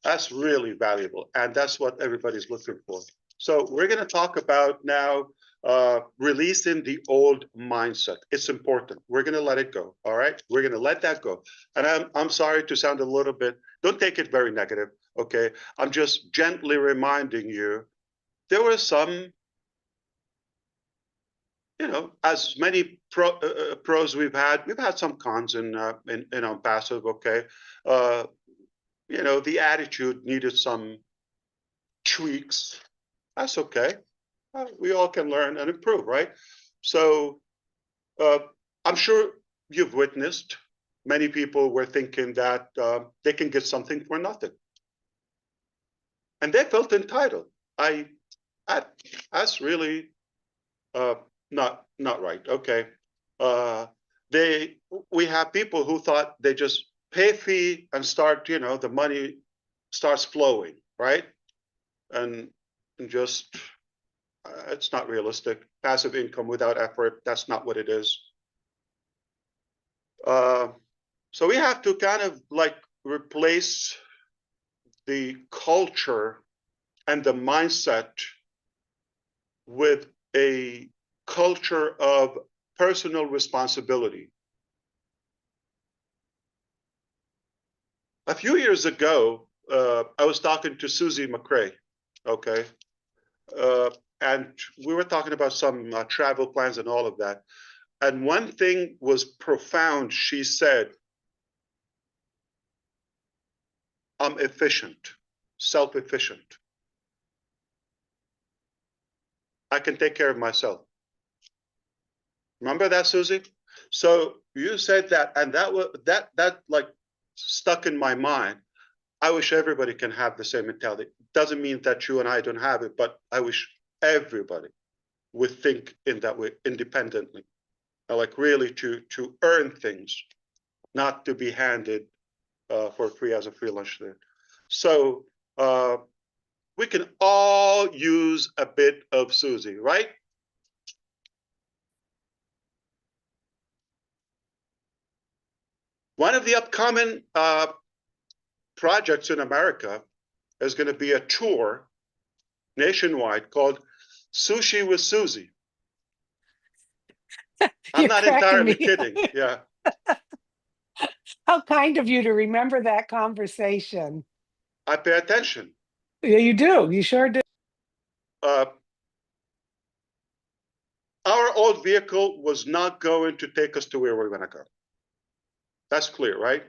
That's really valuable, and that's what everybody's looking for. So we're going to talk about now releasing the old mindset. It's important. We're going to let it go, all right? We're going to let that go. And I'm sorry to sound a little bit, don't take it very negative, okay? I'm just gently reminding you, there were some, as many pros we've had some cons in passive, okay? The attitude needed some tweaks. That's okay. We all can learn and improve, right? So I'm sure you've witnessed many people were thinking that they can get something for nothing. And they felt entitled. That's really not right. Okay. we have people who thought they just pay a fee and start, the money starts flowing, right? And just, it's not realistic. Passive income without effort, that's not what it is. So we have to kind of like replace the culture and the mindset with a culture of personal responsibility. A few years ago, I was talking to Susie McCray, okay? And we were talking about some travel plans and all of that. And one thing was profound. She said, I'm efficient, self-efficient. I can take care of myself. Remember that, Susie? So you said that, and that like stuck in my mind. I wish everybody can have the same mentality. Doesn't mean that you and I don't have it, but I wish everybody would think in that way independently. Like really to earn things, not to be handed for free as a free lunch there. So we can all use a bit of Susie, right? One of the upcoming projects in America is going to be a tour nationwide called Sushi with Susie. I'm not entirely kidding. Yeah. How kind of you to remember that conversation. I pay attention. Yeah, you do. You sure do. Our old vehicle was not going to take us to where we're going to go. That's clear, right?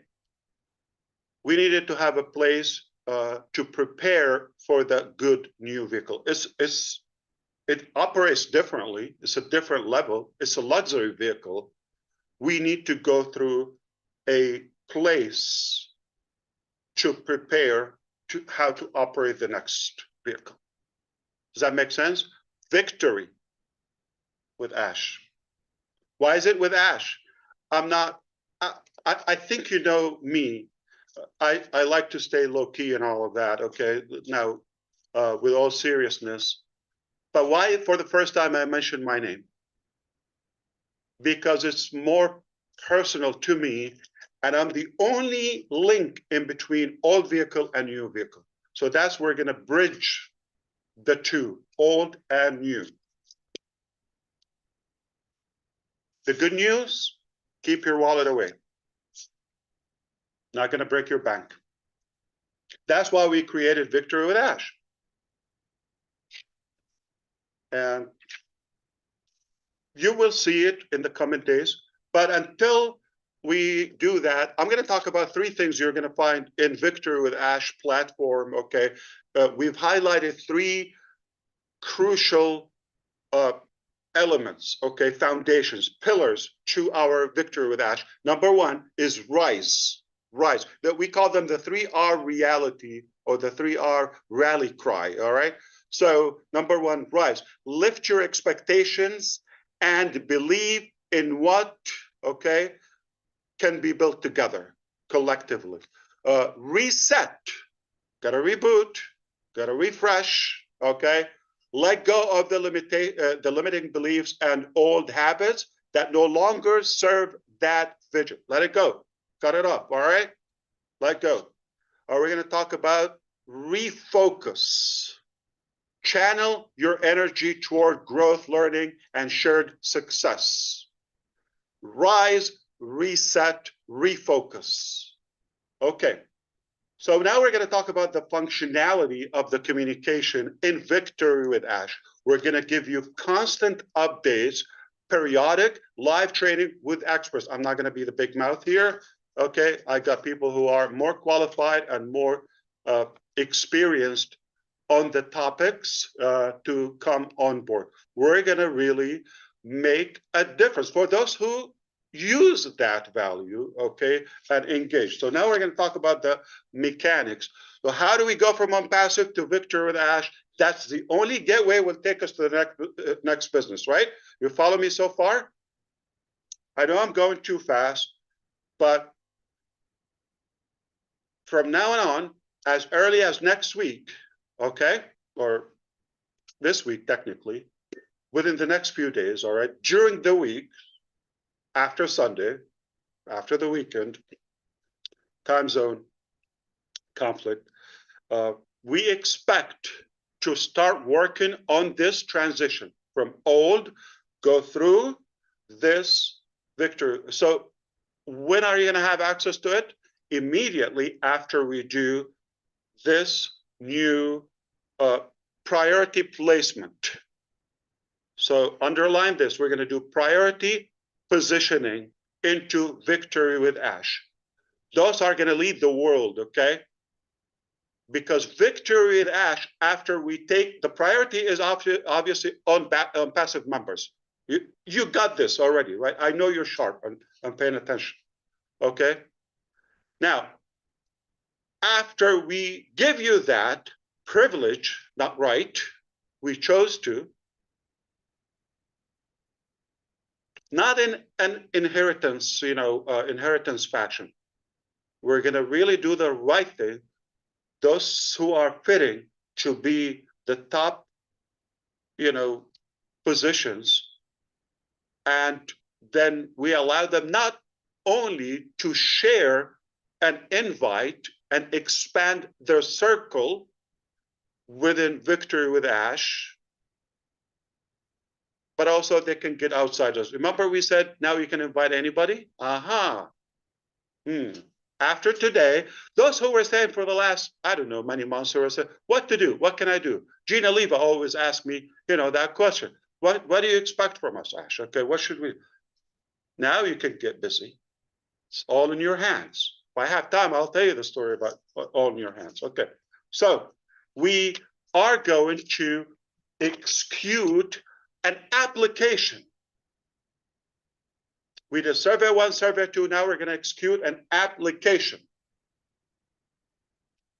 We needed to have a place to prepare for the good new vehicle. It operates differently. It's a different level. It's a luxury vehicle. We need to go through a place to prepare to how to operate the next vehicle. Does that make sense? Victory with Ash. Why is it with Ash? I think you know me. I like to stay low key and all of that. Okay. Now, with all seriousness, but why for the first time I mentioned my name? Because it's more personal to me, and I'm the only link in between old vehicle and new vehicle. So that's where we're going to bridge the two, old and new. The good news, keep your wallet away. Not going to break your bank. That's why we created Victory with Ash. And you will see it in the coming days. But until we do that, I'm going to talk about three things you're going to find in Victory with Ash platform. Okay, we've highlighted three crucial elements, okay, foundations, pillars to our Victory with Ash. Number one is rise. Rise. That we call them the 3R reality or the 3R rally cry. All right. So number one, rise. Lift your expectations and believe in what, okay, can be built together collectively. Reset. Got to reboot. Got to refresh. Okay. Let go of the limiting beliefs and old habits that no longer serve that vision. Let it go. Cut it off. All right. Let go. We're going to talk about refocus. Channel your energy toward growth, learning, and shared success. Rise, reset, refocus. Okay. So now we're going to talk about the functionality of the communication in Victory with Ash. We're going to give you constant updates, periodic live training with experts. I'm not going to be the big mouth here. Okay, I got people who are more qualified and more experienced on the topics to come on board. We're going to really make a difference for those who use that value, okay, and engage. So now we're going to talk about the mechanics. So how do we go from unpassive to Victory with Ash? That's the only gateway will take us to the next business, right? You follow me so far? I know I'm going too fast, but from now on, as early as next week, okay, or this week technically, within the next few days, all right, during the week, after Sunday, after the weekend, time zone conflict, we expect to start working on this transition from old, go through this victory. So when are you going to have access to it? Immediately after we do this new priority placement. So underline this, we're going to do priority positioning into Victory with Ash. Those are going to lead the world, okay? Because Victory with Ash, after we take, the priority is obviously on passive members. You got this already, right? I know you're sharp and paying attention, okay? Now, after we give you that privilege, not right, we chose to, not in an inheritance, inheritance fashion. We're going to really do the right thing. Those who are fitting to be the top, positions, and then we allow them not only to share and invite and expand their circle within Victory with Ash, but also they can get outsiders. Remember we said now you can invite anybody? Aha. After today, those who were saying for the last, I don't know, many months, who were saying, what to do? What can I do? Gina Leva always asks me, that question. What do you expect from us, Ash? Okay, what should we? Now you can get busy. It's all in your hands. If I have time, I'll tell you the story about all in your hands. Okay, so we are going to execute an application. We did survey 1, survey 2. Now we're going to execute an application.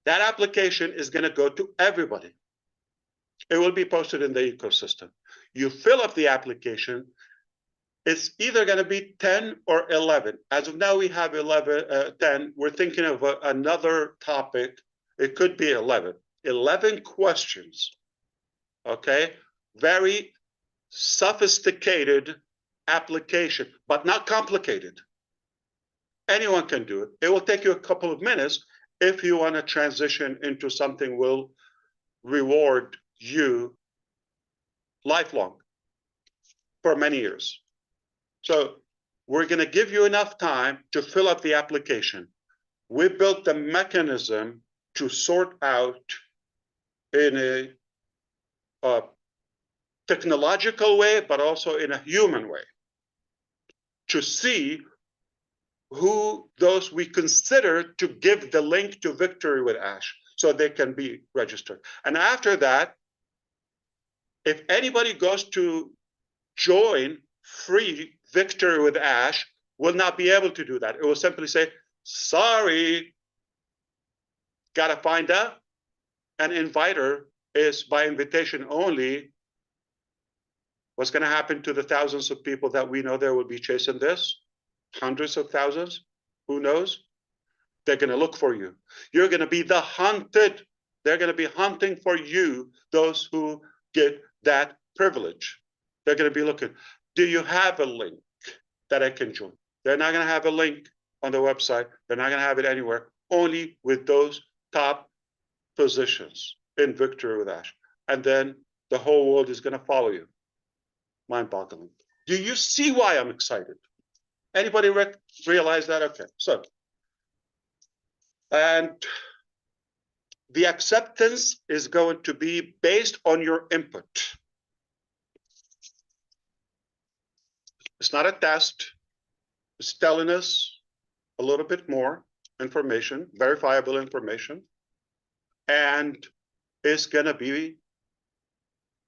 That application is going to go to everybody. It will be posted in the ecosystem. You fill up the application. It's either going to be 10 or 11. As of now, we have 10. We're thinking of another topic. It could be 11. 11 questions. Okay? Very sophisticated application, but not complicated. Anyone can do it. It will take you a couple of minutes if you want to transition into something will reward you lifelong for many years. So we're going to give you enough time to fill up the application. We built the mechanism to sort out in a technological way, but also in a human way, to see who those we consider to give the link to Victory with Ash so they can be registered. And after that, if anybody goes to join free Victory with Ash, will not be able to do that. It will simply say, sorry, gotta find out. An inviter is by invitation only. What's going to happen to the thousands of people that we know there will be chasing this? Hundreds of thousands? Who knows? They're going to look for you. You're going to be the hunted. They're going to be hunting for you, those who get that privilege. They're going to be looking. Do you have a link that I can join? They're not going to have a link on the website. They're not going to have it anywhere. Only with those top positions in Victory with Ash. And then the whole world is going to follow you. Mind-boggling. Do you see why I'm excited? Anybody realize that? Okay, so, and the acceptance is going to be based on your input. It's not a test. It's telling us a little bit more information, verifiable information, and it's going to be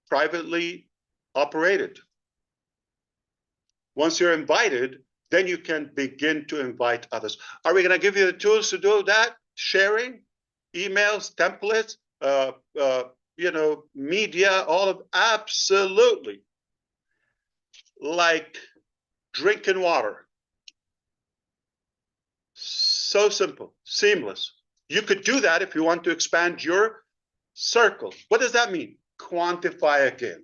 privately operated. Once you're invited, then you can begin to invite others. Are we going to give you the tools to do that? Sharing, emails, templates, media, all of absolutely. Like drinking water. So simple, seamless. You could do that if you want to expand your circle. What does that mean? Quantify again.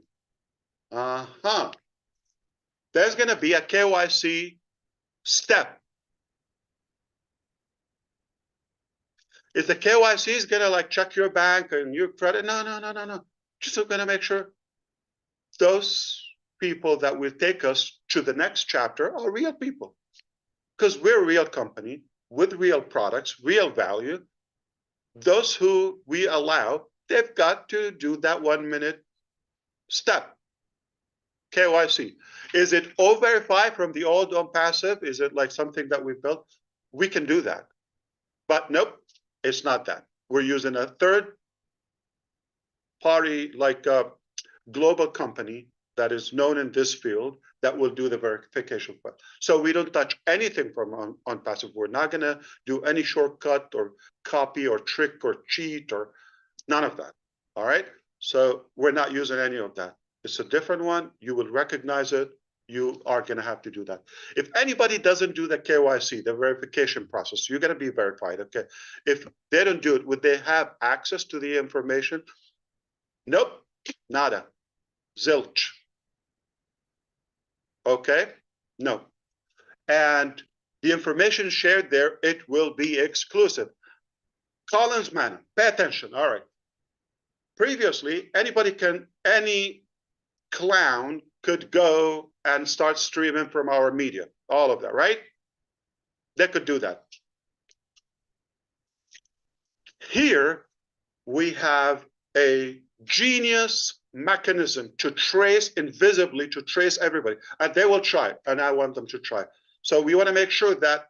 There's going to be a KYC step. Is the KYC is going to like check your bank and your credit? No. Just going to make sure those people that will take us to the next chapter are real people. Because we're a real company with real products, real value. Those who we allow, they've got to do that 1 minute step. KYC. Is it O-Verify from the old OnPassive? Is it like something that we built? We can do that. But nope, it's not that. We're using a third party, like a global company that is known in this field that will do the verification. So we don't touch anything from OnPassive. We're not going to do any shortcut or copy or trick or cheat or none of that. All right. So we're not using any of that. It's a different one. You will recognize it. You are going to have to do that. If anybody doesn't do the KYC, the verification process, you're going to be verified. Okay. If they don't do it, would they have access to the information? Nope. Nada. Zilch. Okay. No. And the information shared there, it will be exclusive. Collins Manor, pay attention. All right. Previously, any clown could go and start streaming from our media, all of that, right? They could do that. Here, we have a genius mechanism to trace invisibly, to trace everybody, and they will try, and I want them to try. So we want to make sure that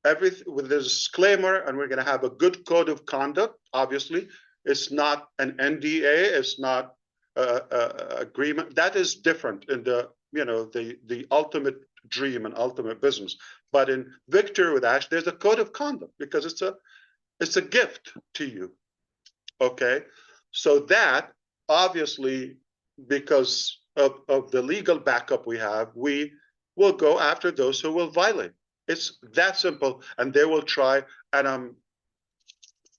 everything with the disclaimer, and we're going to have a good code of conduct. Obviously, it's not an NDA, it's not agreement. That is different in the the ultimate dream and ultimate business. But in Victory with Ash, there's a code of conduct because it's a gift to you. Okay, so that obviously, because of the legal backup we have, we will go after those who will violate. It's that simple, and they will try, and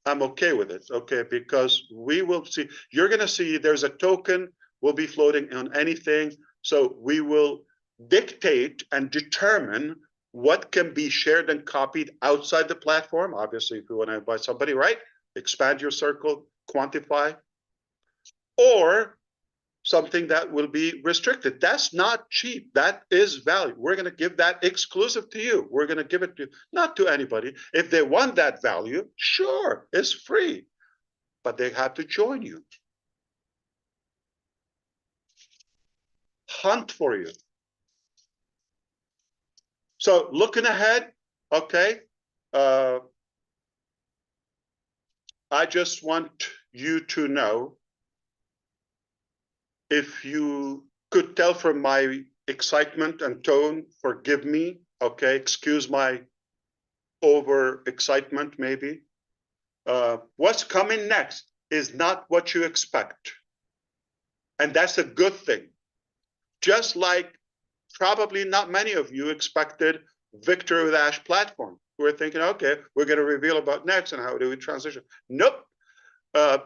I'm okay with it, okay, because we will see, you're going to see there's a token will be floating on anything, so we will dictate and determine what can be shared and copied outside the platform. Obviously, if you want to invite somebody, right, expand your circle, quantify, or something that will be restricted. That's not cheap. That is value. We're going to give that exclusive to you. We're going to give it to not to anybody. If they want that value, sure, it's free, but they have to join you. Hunt for you. So looking ahead, okay, I just want you to know, if you could tell from my excitement and tone, forgive me, okay, excuse my over excitement maybe. What's coming next is not what you expect. And that's a good thing. Just like probably not many of you expected Victory with Ash platform. We're thinking, okay, we're going to reveal about next and how do we transition. Nope.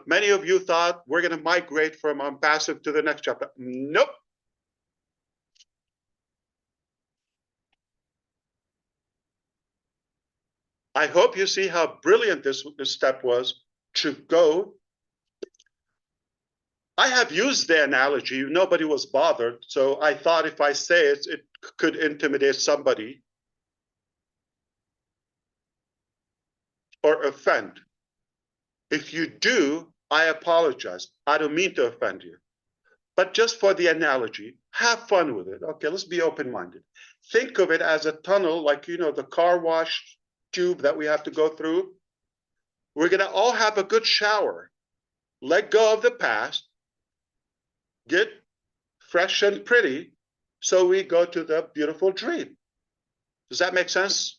Many of you thought we're going to migrate from OnPassive to the next chapter. Nope. I hope you see how brilliant this step was to go. I have used the analogy. Nobody was bothered. So I thought if I say it, it could intimidate somebody or offend. If you do, I apologize. I don't mean to offend you. But just for the analogy, have fun with it. Okay, let's be open-minded. Think of it as a tunnel, like, the car wash tube that we have to go through. We're going to all have a good shower. Let go of the past. Get fresh and pretty. So we go to the beautiful dream. Does that make sense?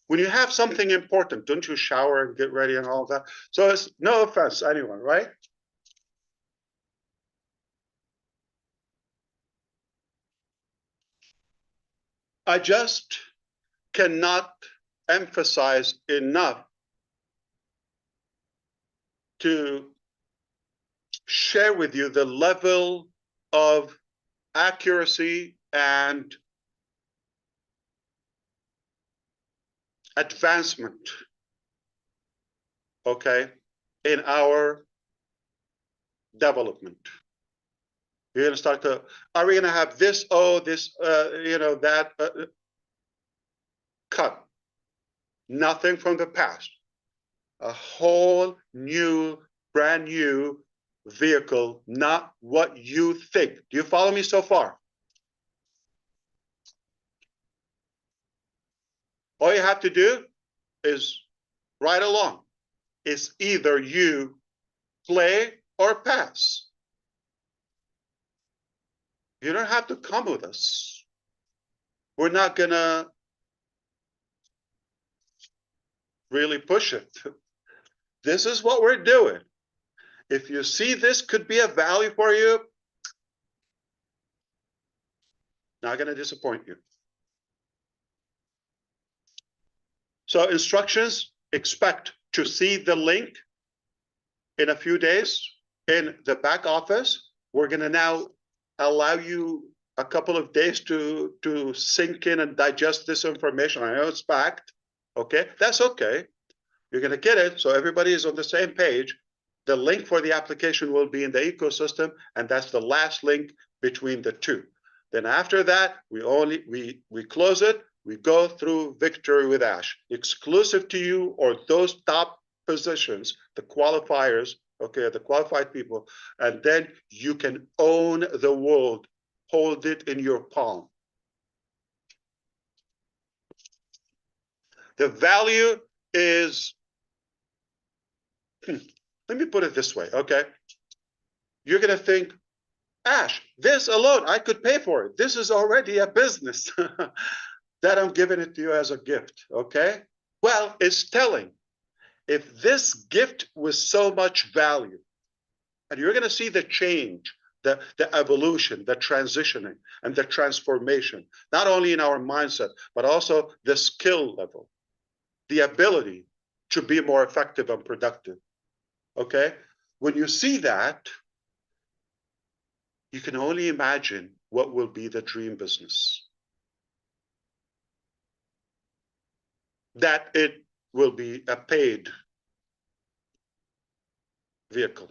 When you have something important, don't you shower and get ready and all that? So it's no offense to anyone, right? I just cannot emphasize enough to share with you the level of accuracy and advancement, okay, in our development. You're going to start to, are we going to have this, that, cut. Nothing from the past. A whole new, brand new vehicle, not what you think. Do you follow me so far? All you have to do is ride along. It's either you play or pass. You don't have to come with us. We're not gonna really push it. This is what we're doing. If you see this could be a value for you, not gonna disappoint you. So instructions, expect to see the link in a few days in the back office. We're gonna now allow you a couple of days to sink in and digest this information. I know it's packed, okay? That's okay. You're gonna get it, so everybody is on the same page. The link for the application will be in the ecosystem, and that's the last link between the two. Then after that, we close it, we go through Victory with Ash, exclusive to you or those top positions, the qualifiers, okay, the qualified people, and then you can own the world, hold it in your palm. The value is, let me put it this way, okay? You're gonna think, Ash, this alone, I could pay for it. This is already a business that I'm giving it to you as a gift, okay? Well, it's telling. If this gift was so much value, and you're gonna see the change, the evolution, the transitioning, and the transformation, not only in our mindset, but also the skill level, the ability to be more effective and productive, okay? When you see that, you can only imagine what will be the dream business. That it will be a paid vehicle.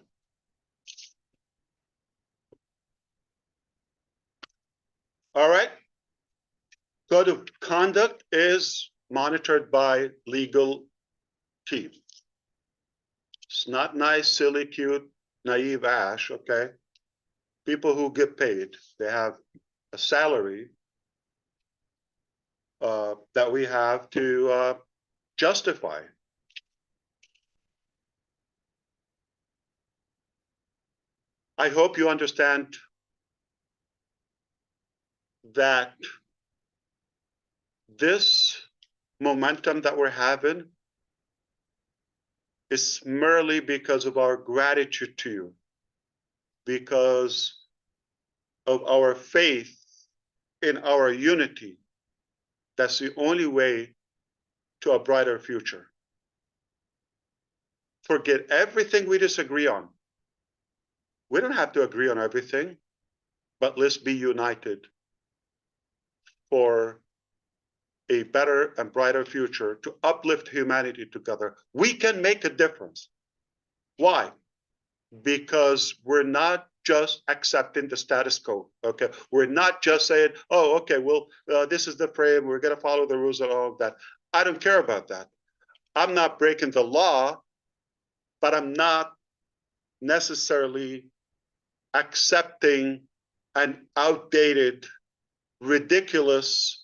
All right. Code of conduct is monitored by legal team. It's not nice, silly, cute, naive Ash, okay? People who get paid, they have a salary that we have to justify. I hope you understand that this momentum that we're having is merely because of our gratitude to you, because of our faith in our unity. That's the only way to a brighter future. Forget everything we disagree on. We don't have to agree on everything, but let's be united for a better and brighter future, to uplift humanity together. We can make a difference. Why? Because we're not just accepting the status quo, okay? We're not just saying, oh, okay, well, this is the frame, we're gonna follow the rules and all of that. I don't care about that. I'm not breaking the law, but I'm not necessarily accepting an outdated, ridiculous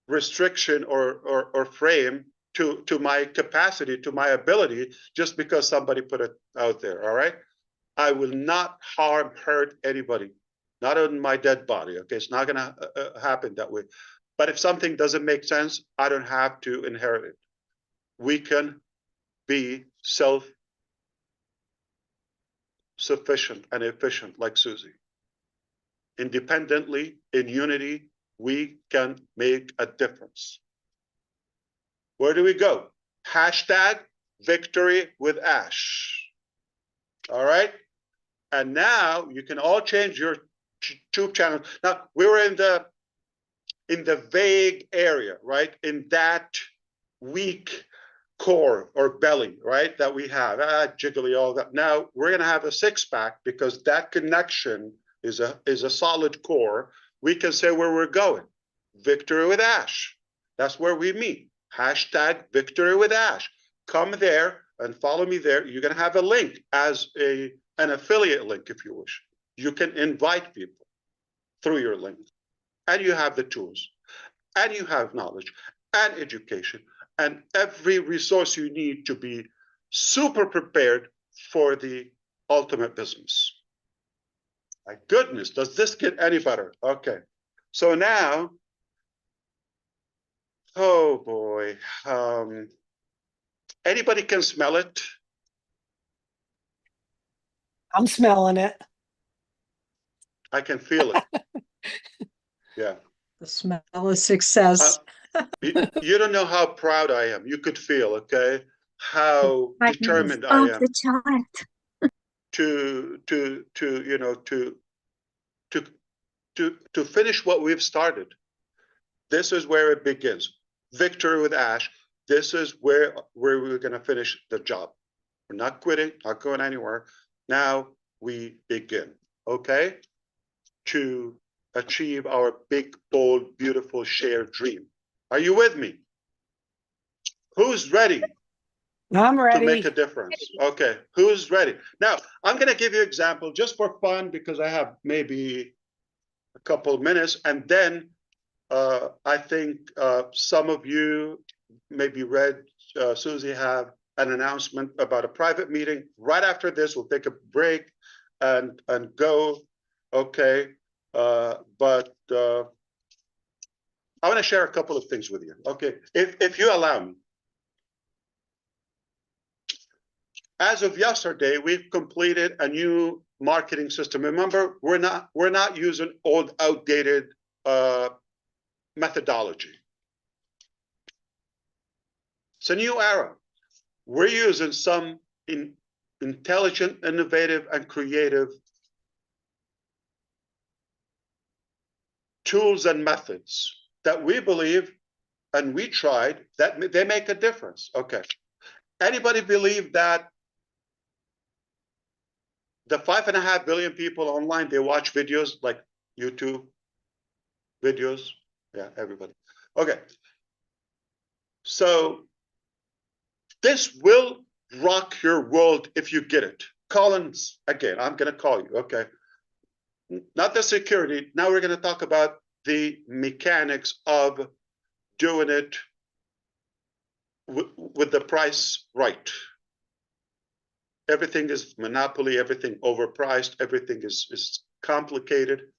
restriction or frame to my capacity, to my ability, just because somebody put it out there, all right? I will not hurt anybody, not on my dead body, okay? It's not gonna happen that way. But if something doesn't make sense, I don't have to inherit it. We can be self-sufficient and efficient like Susie. Independently, in unity, we can make a difference. Where do we go? Hashtag victory with Ash. All right. And now you can all change your YouTube channel. Now we were in the vague area, right? In that weak core or belly, right? That we have, jiggly, all that. Now we're gonna have a six-pack because that connection is a solid core. We can say where we're going. Victory with Ash. That's where we meet. Hashtag victory with Ash. Come there and follow me there. You're gonna have a link as an affiliate link, if you wish. You can invite people through your link, and you have the tools, and you have knowledge and education and every resource you need to be super prepared for the ultimate business. My goodness, does this get any better? Okay, so now, oh boy, anybody can smell it? I'm smelling it. I can feel it. Yeah. The smell of success. You don't know how proud I am. You could feel, okay, how determined I am Of the chart. to finish what we've started. This is where it begins. Victory with Ash. This is where we're going to finish the job. We're not quitting, not going anywhere. Now we begin, okay, to achieve our big, bold, beautiful shared dream. Are you with me? Who's ready I'm to ready. make a difference? Okay, who's ready? Now, I'm going to give you an example just for fun because I have maybe a couple of minutes, and then I think some of you maybe read Susie have an announcement about a private meeting. Right after this, we'll take a break and go. Okay, but I want to share a couple of things with you. Okay, if you allow me. As of yesterday, we've completed a new marketing system. Remember, we're not using old, outdated methodology. It's a new era. We're using some intelligent, innovative, and creative tools and methods that we believe and we tried that they make a difference. Okay. Anybody believe that the 5.5 billion people online, they watch videos like YouTube videos? Yeah, everybody. Okay. So this will rock your world if you get it. Collins, again, I'm going to call you. Okay. Not the security. Now we're going to talk about the mechanics of doing it with the price right. Everything is monopoly, everything overpriced, everything is complicated.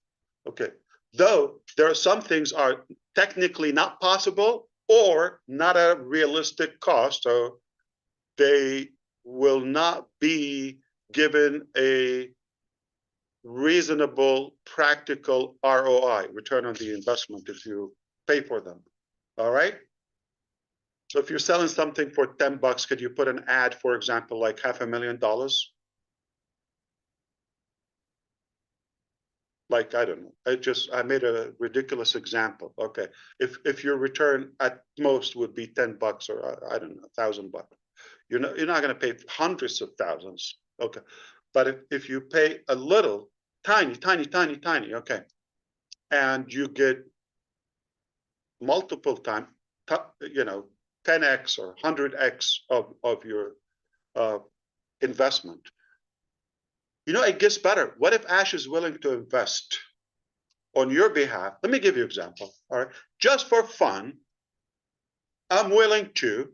Okay. Though there are some things are technically not possible or not a realistic cost, so they will not be given a reasonable, practical ROI, return on the investment, if you pay for them. All right. So if you're selling something for $10, could you put an ad, for example, like $500,000? Like, I don't know. I made a ridiculous example. Okay. If your return at most would be $10 or I don't know, $1,000, you're not going to pay hundreds of thousands. Okay. But if you pay a little, tiny, okay, and you get multiple times, 10x or 100x of your investment, it gets better. What if Ash is willing to invest on your behalf? Let me give you an example. All right, just for fun, I'm willing to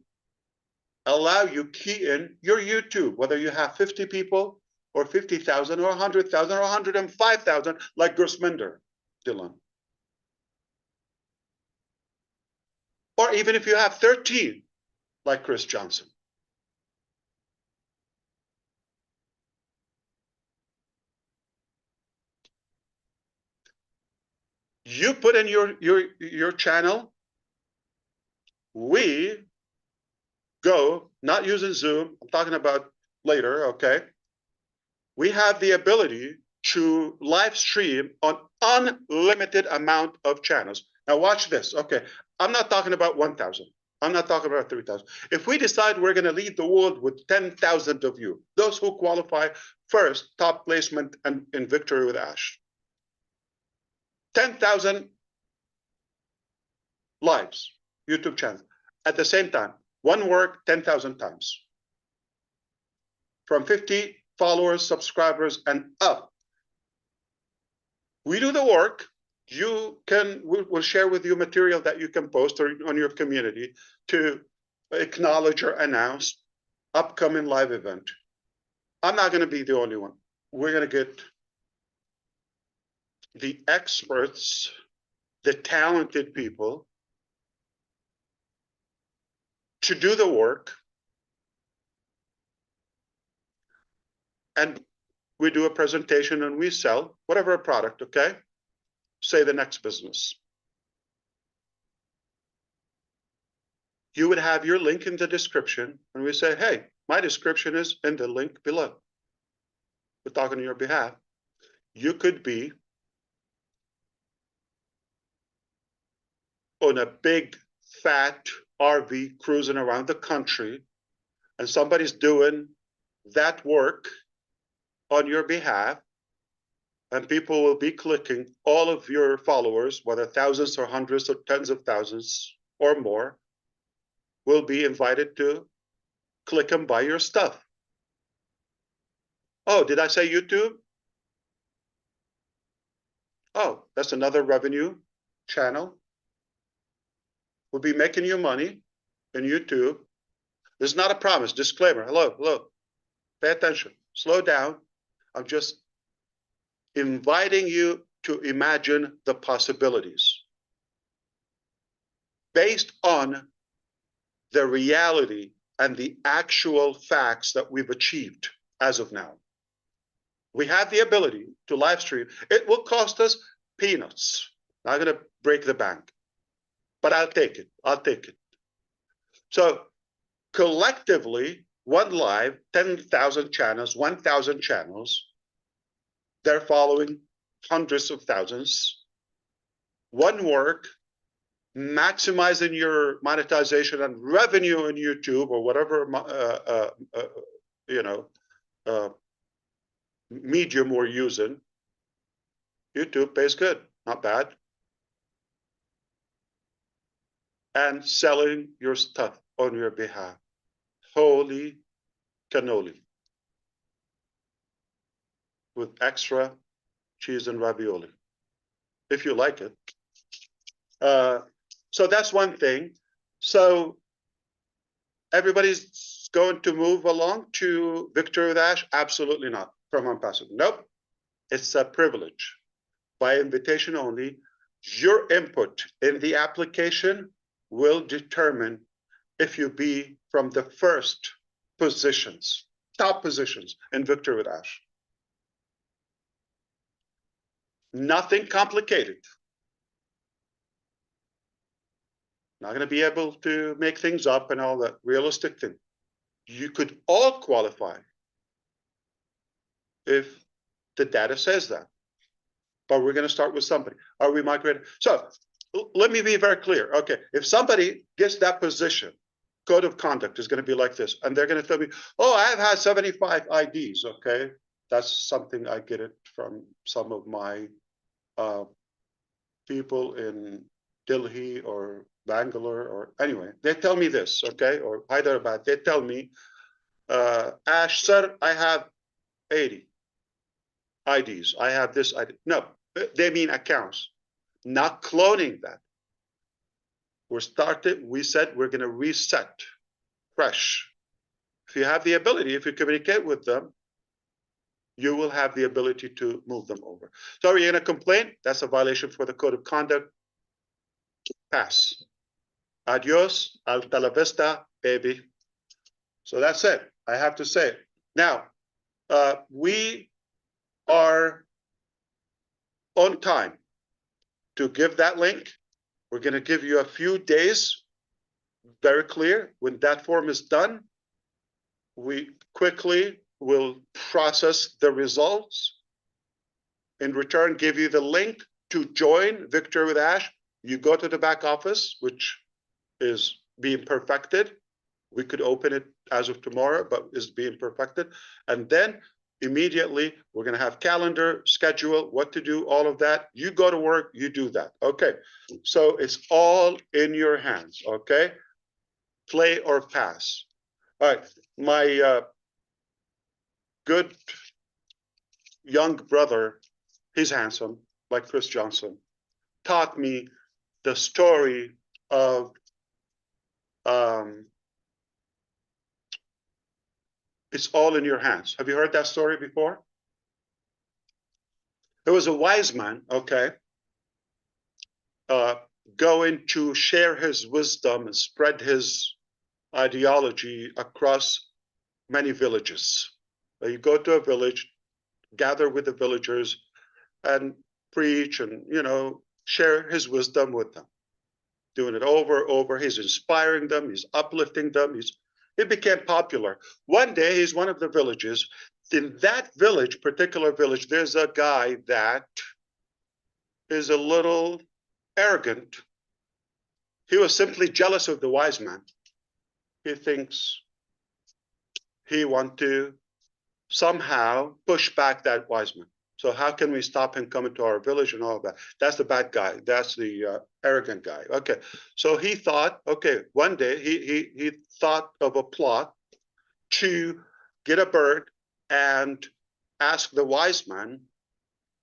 allow you key in your YouTube, whether you have 50 people or 50,000 or 100,000 or 105,000, like Gurusminder Dhillon. Or even if you have 13, like Chris Johnson. You put in your channel. We go, not using Zoom, I'm talking about later, okay? We have the ability to live stream on unlimited amount of channels. Now watch this, okay? I'm not talking about 1,000. I'm not talking about 3,000. If we decide we're gonna lead the world with 10,000 of you, those who qualify first, top placement and in Victory with Ash. 10,000 lives, YouTube channels. At the same time, one work 10,000 times. From 50 followers, subscribers, and up. We do the work. We'll share with you material that you can post or on your community to acknowledge or announce upcoming live event. I'm not going to be the only one. We're going to get the experts, the talented people to do the work. And we do a presentation and we sell whatever a product, okay? Say the next business. You would have your link in the description and we say, hey, my description is in the link below. We're talking on your behalf. You could be on a big, fat RV cruising around the country and somebody's doing that work on your behalf, and people will be clicking, all of your followers, whether thousands or hundreds or tens of thousands or more, will be invited to click and buy your stuff. Oh, did I say YouTube? Oh, that's another revenue channel. We'll be making you money in YouTube. This is not a promise, disclaimer. Hello. Pay attention, slow down. I'm just inviting you to imagine the possibilities based on the reality and the actual facts that we've achieved as of now. We have the ability to live stream. It will cost us peanuts. Not going to break the bank, but I'll take it. So collectively, one live, 10,000 channels, 1,000 channels, they're following hundreds of thousands. One work, maximizing your monetization and revenue on YouTube or whatever medium we're using. YouTube pays good, not bad. And selling your stuff on your behalf. Holy cannoli. With extra cheese and ravioli, if you like it. So that's one thing. So everybody's going to move along to Victory with Ash? Absolutely not. From Ambassador. Nope. It's a privilege. By invitation only. Your input in the application will determine if you be from the first positions, top positions in Victory with Ash. Nothing complicated. Not going to be able to make things up and all that realistic thing. You could all qualify if the data says that. But we're going to start with somebody. Are we migrating? So let me be very clear. Okay, if somebody gets that position, code of conduct is going to be like this. And they're going to tell me, oh, I've had 75 IDs. Okay, that's something I get it from some of my people in Delhi or Bangalore or anyway. They tell me this, okay, or Hyderabad. They tell me, Ash, sir, I have 80 IDs. I have this ID. No, they mean accounts, not cloning that. We said we're going to reset fresh. If you have the ability, if you communicate with them, you will have the ability to move them over. So are you going to complain? That's a violation for the code of conduct. Pass. Adios, hasta la vista, baby. So that's it. I have to say it. Now, we are on time. to give that link. We're going to give you a few days, very clear. When that form is done, we quickly will process the results. In return, give you the link to join Victory with Ash. You go to the back office, which is being perfected. We could open it as of tomorrow, but is being perfected. And then immediately we're going to have calendar, schedule, what to do, all of that. You go to work, you do that. Okay. So it's all in your hands. Okay. Play or pass. All right. My good young brother, he's handsome, like Chris Johnson, taught me the story of it's all in your hands. Have you heard that story before? There was a wise man, okay, going to share his wisdom and spread his ideology across many villages. You go to a village, gather with the villagers, and preach and, you know, share his wisdom with them. Doing it over and over. He's inspiring them. He's uplifting them. It became popular. One day, he's one of the villages. In that village, particular village, there's a guy that is a little arrogant. He was simply jealous of the wise man. He thinks he wants to somehow push back that wise man. So how can we stop him coming to our village and all of that? That's the bad guy. That's the arrogant guy. Okay. So he thought, okay, one day he thought of a plot to get a bird and ask the wise man,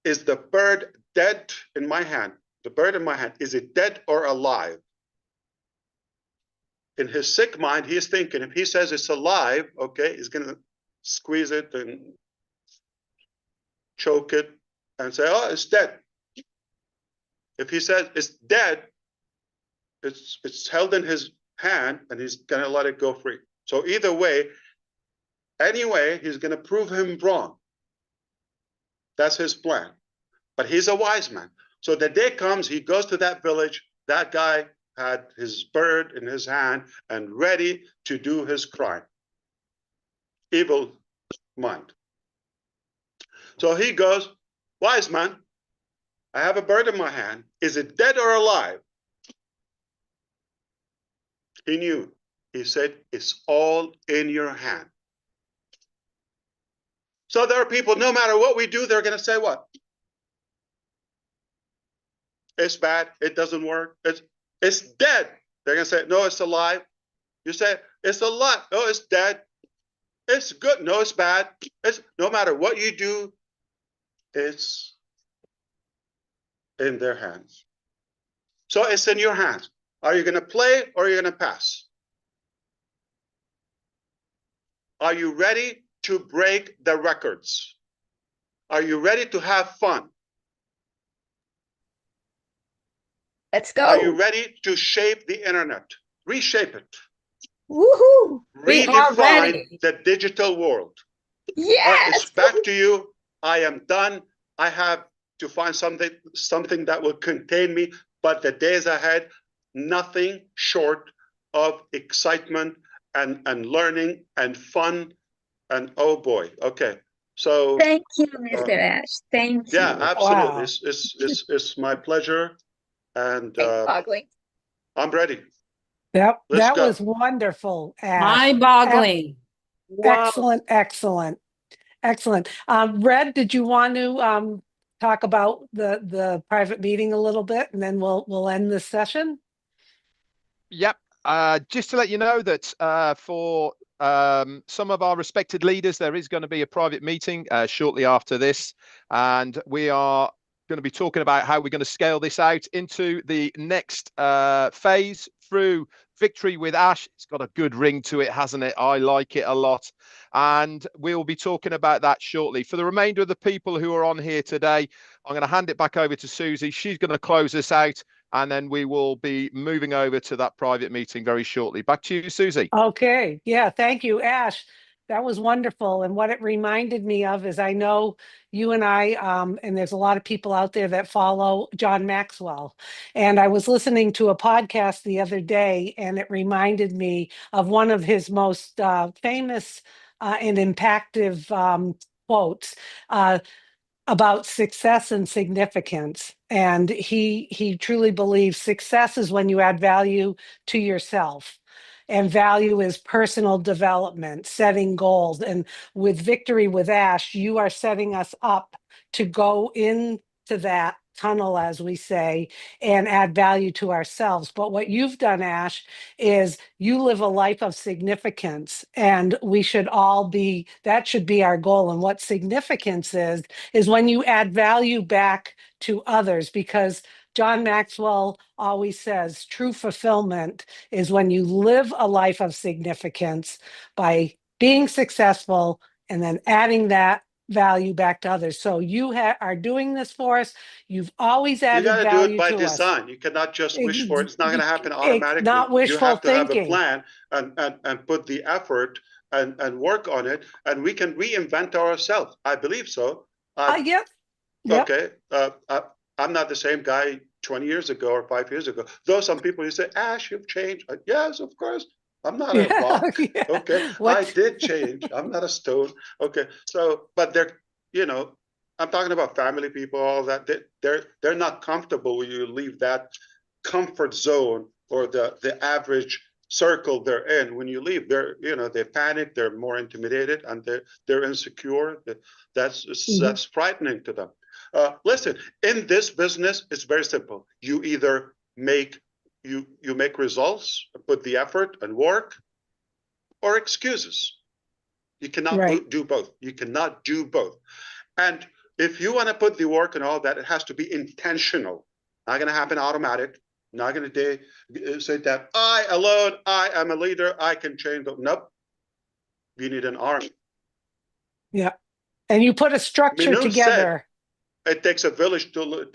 is the bird dead in my hand? The bird in my hand, is it dead or alive? In his sick mind, he's thinking, if he says it's alive, okay, he's going to squeeze it and choke it and say, oh, it's dead. If he says it's dead, it's held in his hand and he's going to let it go free. So either way, anyway, he's going to prove him wrong. That's his plan. But he's a wise man. So the day comes, he goes to that village. That guy had his bird in his hand and ready to do his crime. Evil mind. So he goes, wise man, I have a bird in my hand. Is it dead or alive? He knew. He said, it's all in your hand. So there are people, no matter what we do, they're going to say what? It's bad. It doesn't work. It's dead. They're going to say, no, it's alive. You say, it's alive. No, it's dead. It's good. No, it's bad. It's no matter what you do, it's in their hands. So it's in your hands. Are you going to play or are you going to pass? Are you ready to break the records? Are you ready to have fun? Let's go. Are you ready to shape the internet? Reshape it. Woohoo! We are Redefine ready. the digital world. Yes. It's back to you. I am done. I have to find something that will contain me. But the days ahead, nothing short of excitement and learning and fun. And oh boy, okay. So Thank you, Mr. Ash. Thank you. yeah, absolutely. Wow. It's my pleasure. And Mind-boggling. I'm ready. Yep, Let's that go. was wonderful, Ash. Mind-boggling. Excellent, excellent, excellent. Red, did you want to talk about the private meeting a little bit, and then we'll end this session? Yep. Just to let you know that for some of our respected leaders, there is going to be a private meeting shortly after this, and we are going to be talking about how we're going to scale this out into the next phase through Victory with Ash. It's got a good ring to it, hasn't it? I like it a lot. And we'll be talking about that shortly. For the remainder of the people who are on here today, I'm going to hand it back over to Susie. She's going to close this out, and then we will be moving over to that private meeting very shortly. Back to you, Susie. Okay, yeah, thank you, Ash. That was wonderful. And what it reminded me of is I know you and I, and there's a lot of people out there that follow John Maxwell. And I was listening to a podcast the other day, and it reminded me of one of his most famous and impactful quotes. About success and significance. And he truly believes success is when you add value to yourself. And value is personal development, setting goals. And with Victory with Ash, you are setting us up to go into that tunnel, as we say, and add value to ourselves. But what you've done, Ash, is you live a life of significance, and we should all be, that should be our goal. And what significance is when you add value back to others, because John Maxwell always says true fulfillment is when you live a life of significance by being successful and then adding that value back to others. So you are doing this for us. You've always You added got to do value it by to us. design. You cannot just wish for it. It's not going to happen automatically. Not You wishful have to have a thinking. plan and put the effort and work on it, and we can reinvent ourselves. I believe so. Yep. Okay. I'm not the same guy 20 years ago or 5 years ago. Though some people, you say, Ash, you've changed. Yes, of course. I'm not a rock. Yeah. Okay. I did change. I'm not a stone. Okay. So, but they're, you know, I'm talking about family people, all that. They're not comfortable when you leave that comfort zone or the average circle they're in. When you leave, they panic, they're more intimidated, and they're insecure. That's frightening to them. Listen, in this business, it's very simple. You either make results, put the effort and work, or excuses. You cannot do both. You cannot do both. And if you want to put the work and all that, it has to be intentional. Not going to happen automatic. Not going to say that I alone, I am a leader, I can change. Nope. You need an army. Yeah. And you put a structure together. It takes a village to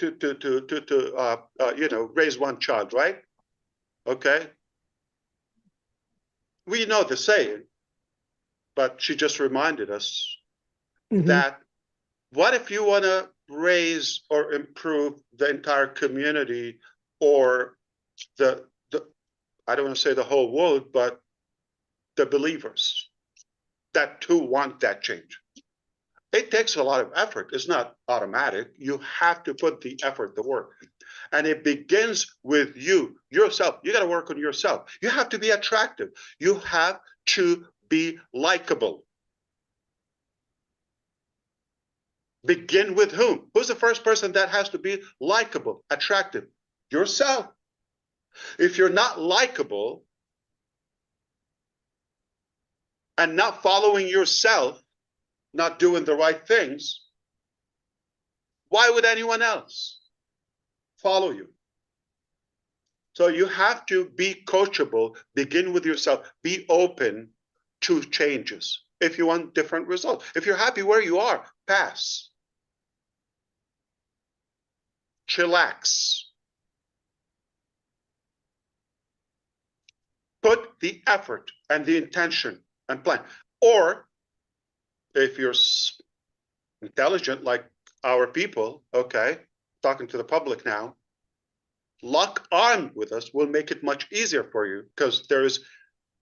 raise one child, right? Okay. We know the saying, but she just reminded us that what if you want to raise or improve the entire community or the I don't want to say the whole world, but the believers that too want that change. It takes a lot of effort. It's not automatic. You have to put the effort, the work. And it begins with yourself. You got to work on yourself. You have to be attractive. You have to be likable. Begin with whom? Who's the first person that has to be likable, attractive? Yourself. If you're not likable and not following yourself, not doing the right things, why would anyone else follow you? So you have to be coachable, begin with yourself, be open to changes. If you want different results, if you're happy where you are, pass. Chillax. Put the effort and the intention and plan. Or if you're intelligent like our people, okay, talking to the public now, lock arm with us will make it much easier for you because there's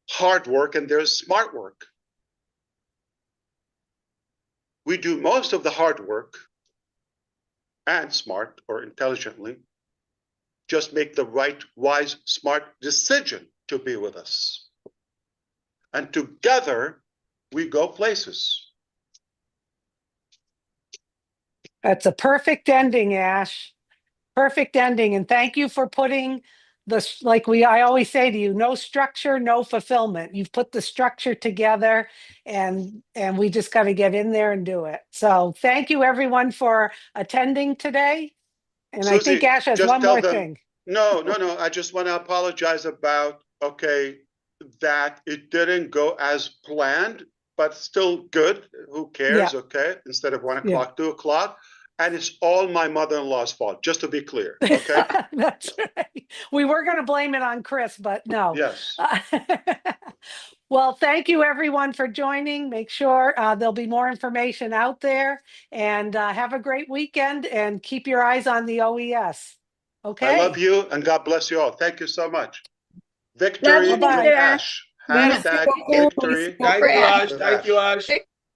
hard work and there's smart work. We do most of the hard work and smart or intelligently. Just make the right, wise, smart decision to be with us. And together we go places. That's a perfect ending, Ash. Perfect ending. And thank you for putting this, I always say to you, no structure, no fulfillment. You've put the structure together and we just got to get in there and do it. So thank you everyone for attending today. And Susie, I think Ash has one more thing. No. I just want to apologize about, that it didn't go as planned, but still good. Who cares? Yeah. Okay. Instead of 1 o'clock, 2 o'clock. And it's all my mother-in-law's fault, just to be clear. Okay. That's right. We were going to blame it on Chris, but no. Yes. Well, thank you everyone for joining. Make sure there'll be more information out there, and have a great weekend and keep your eyes on the OES. Okay. I love you and God bless you all. Thank you so much. Love Victory you, with Bye-bye. Ash. Merci Hashtag beaucoup. victory. Thank For you, Ash. Ash. Thank you, Ash.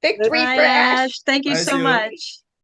Victory Bye, for Ash. Ash. Thank you Thank so you. much.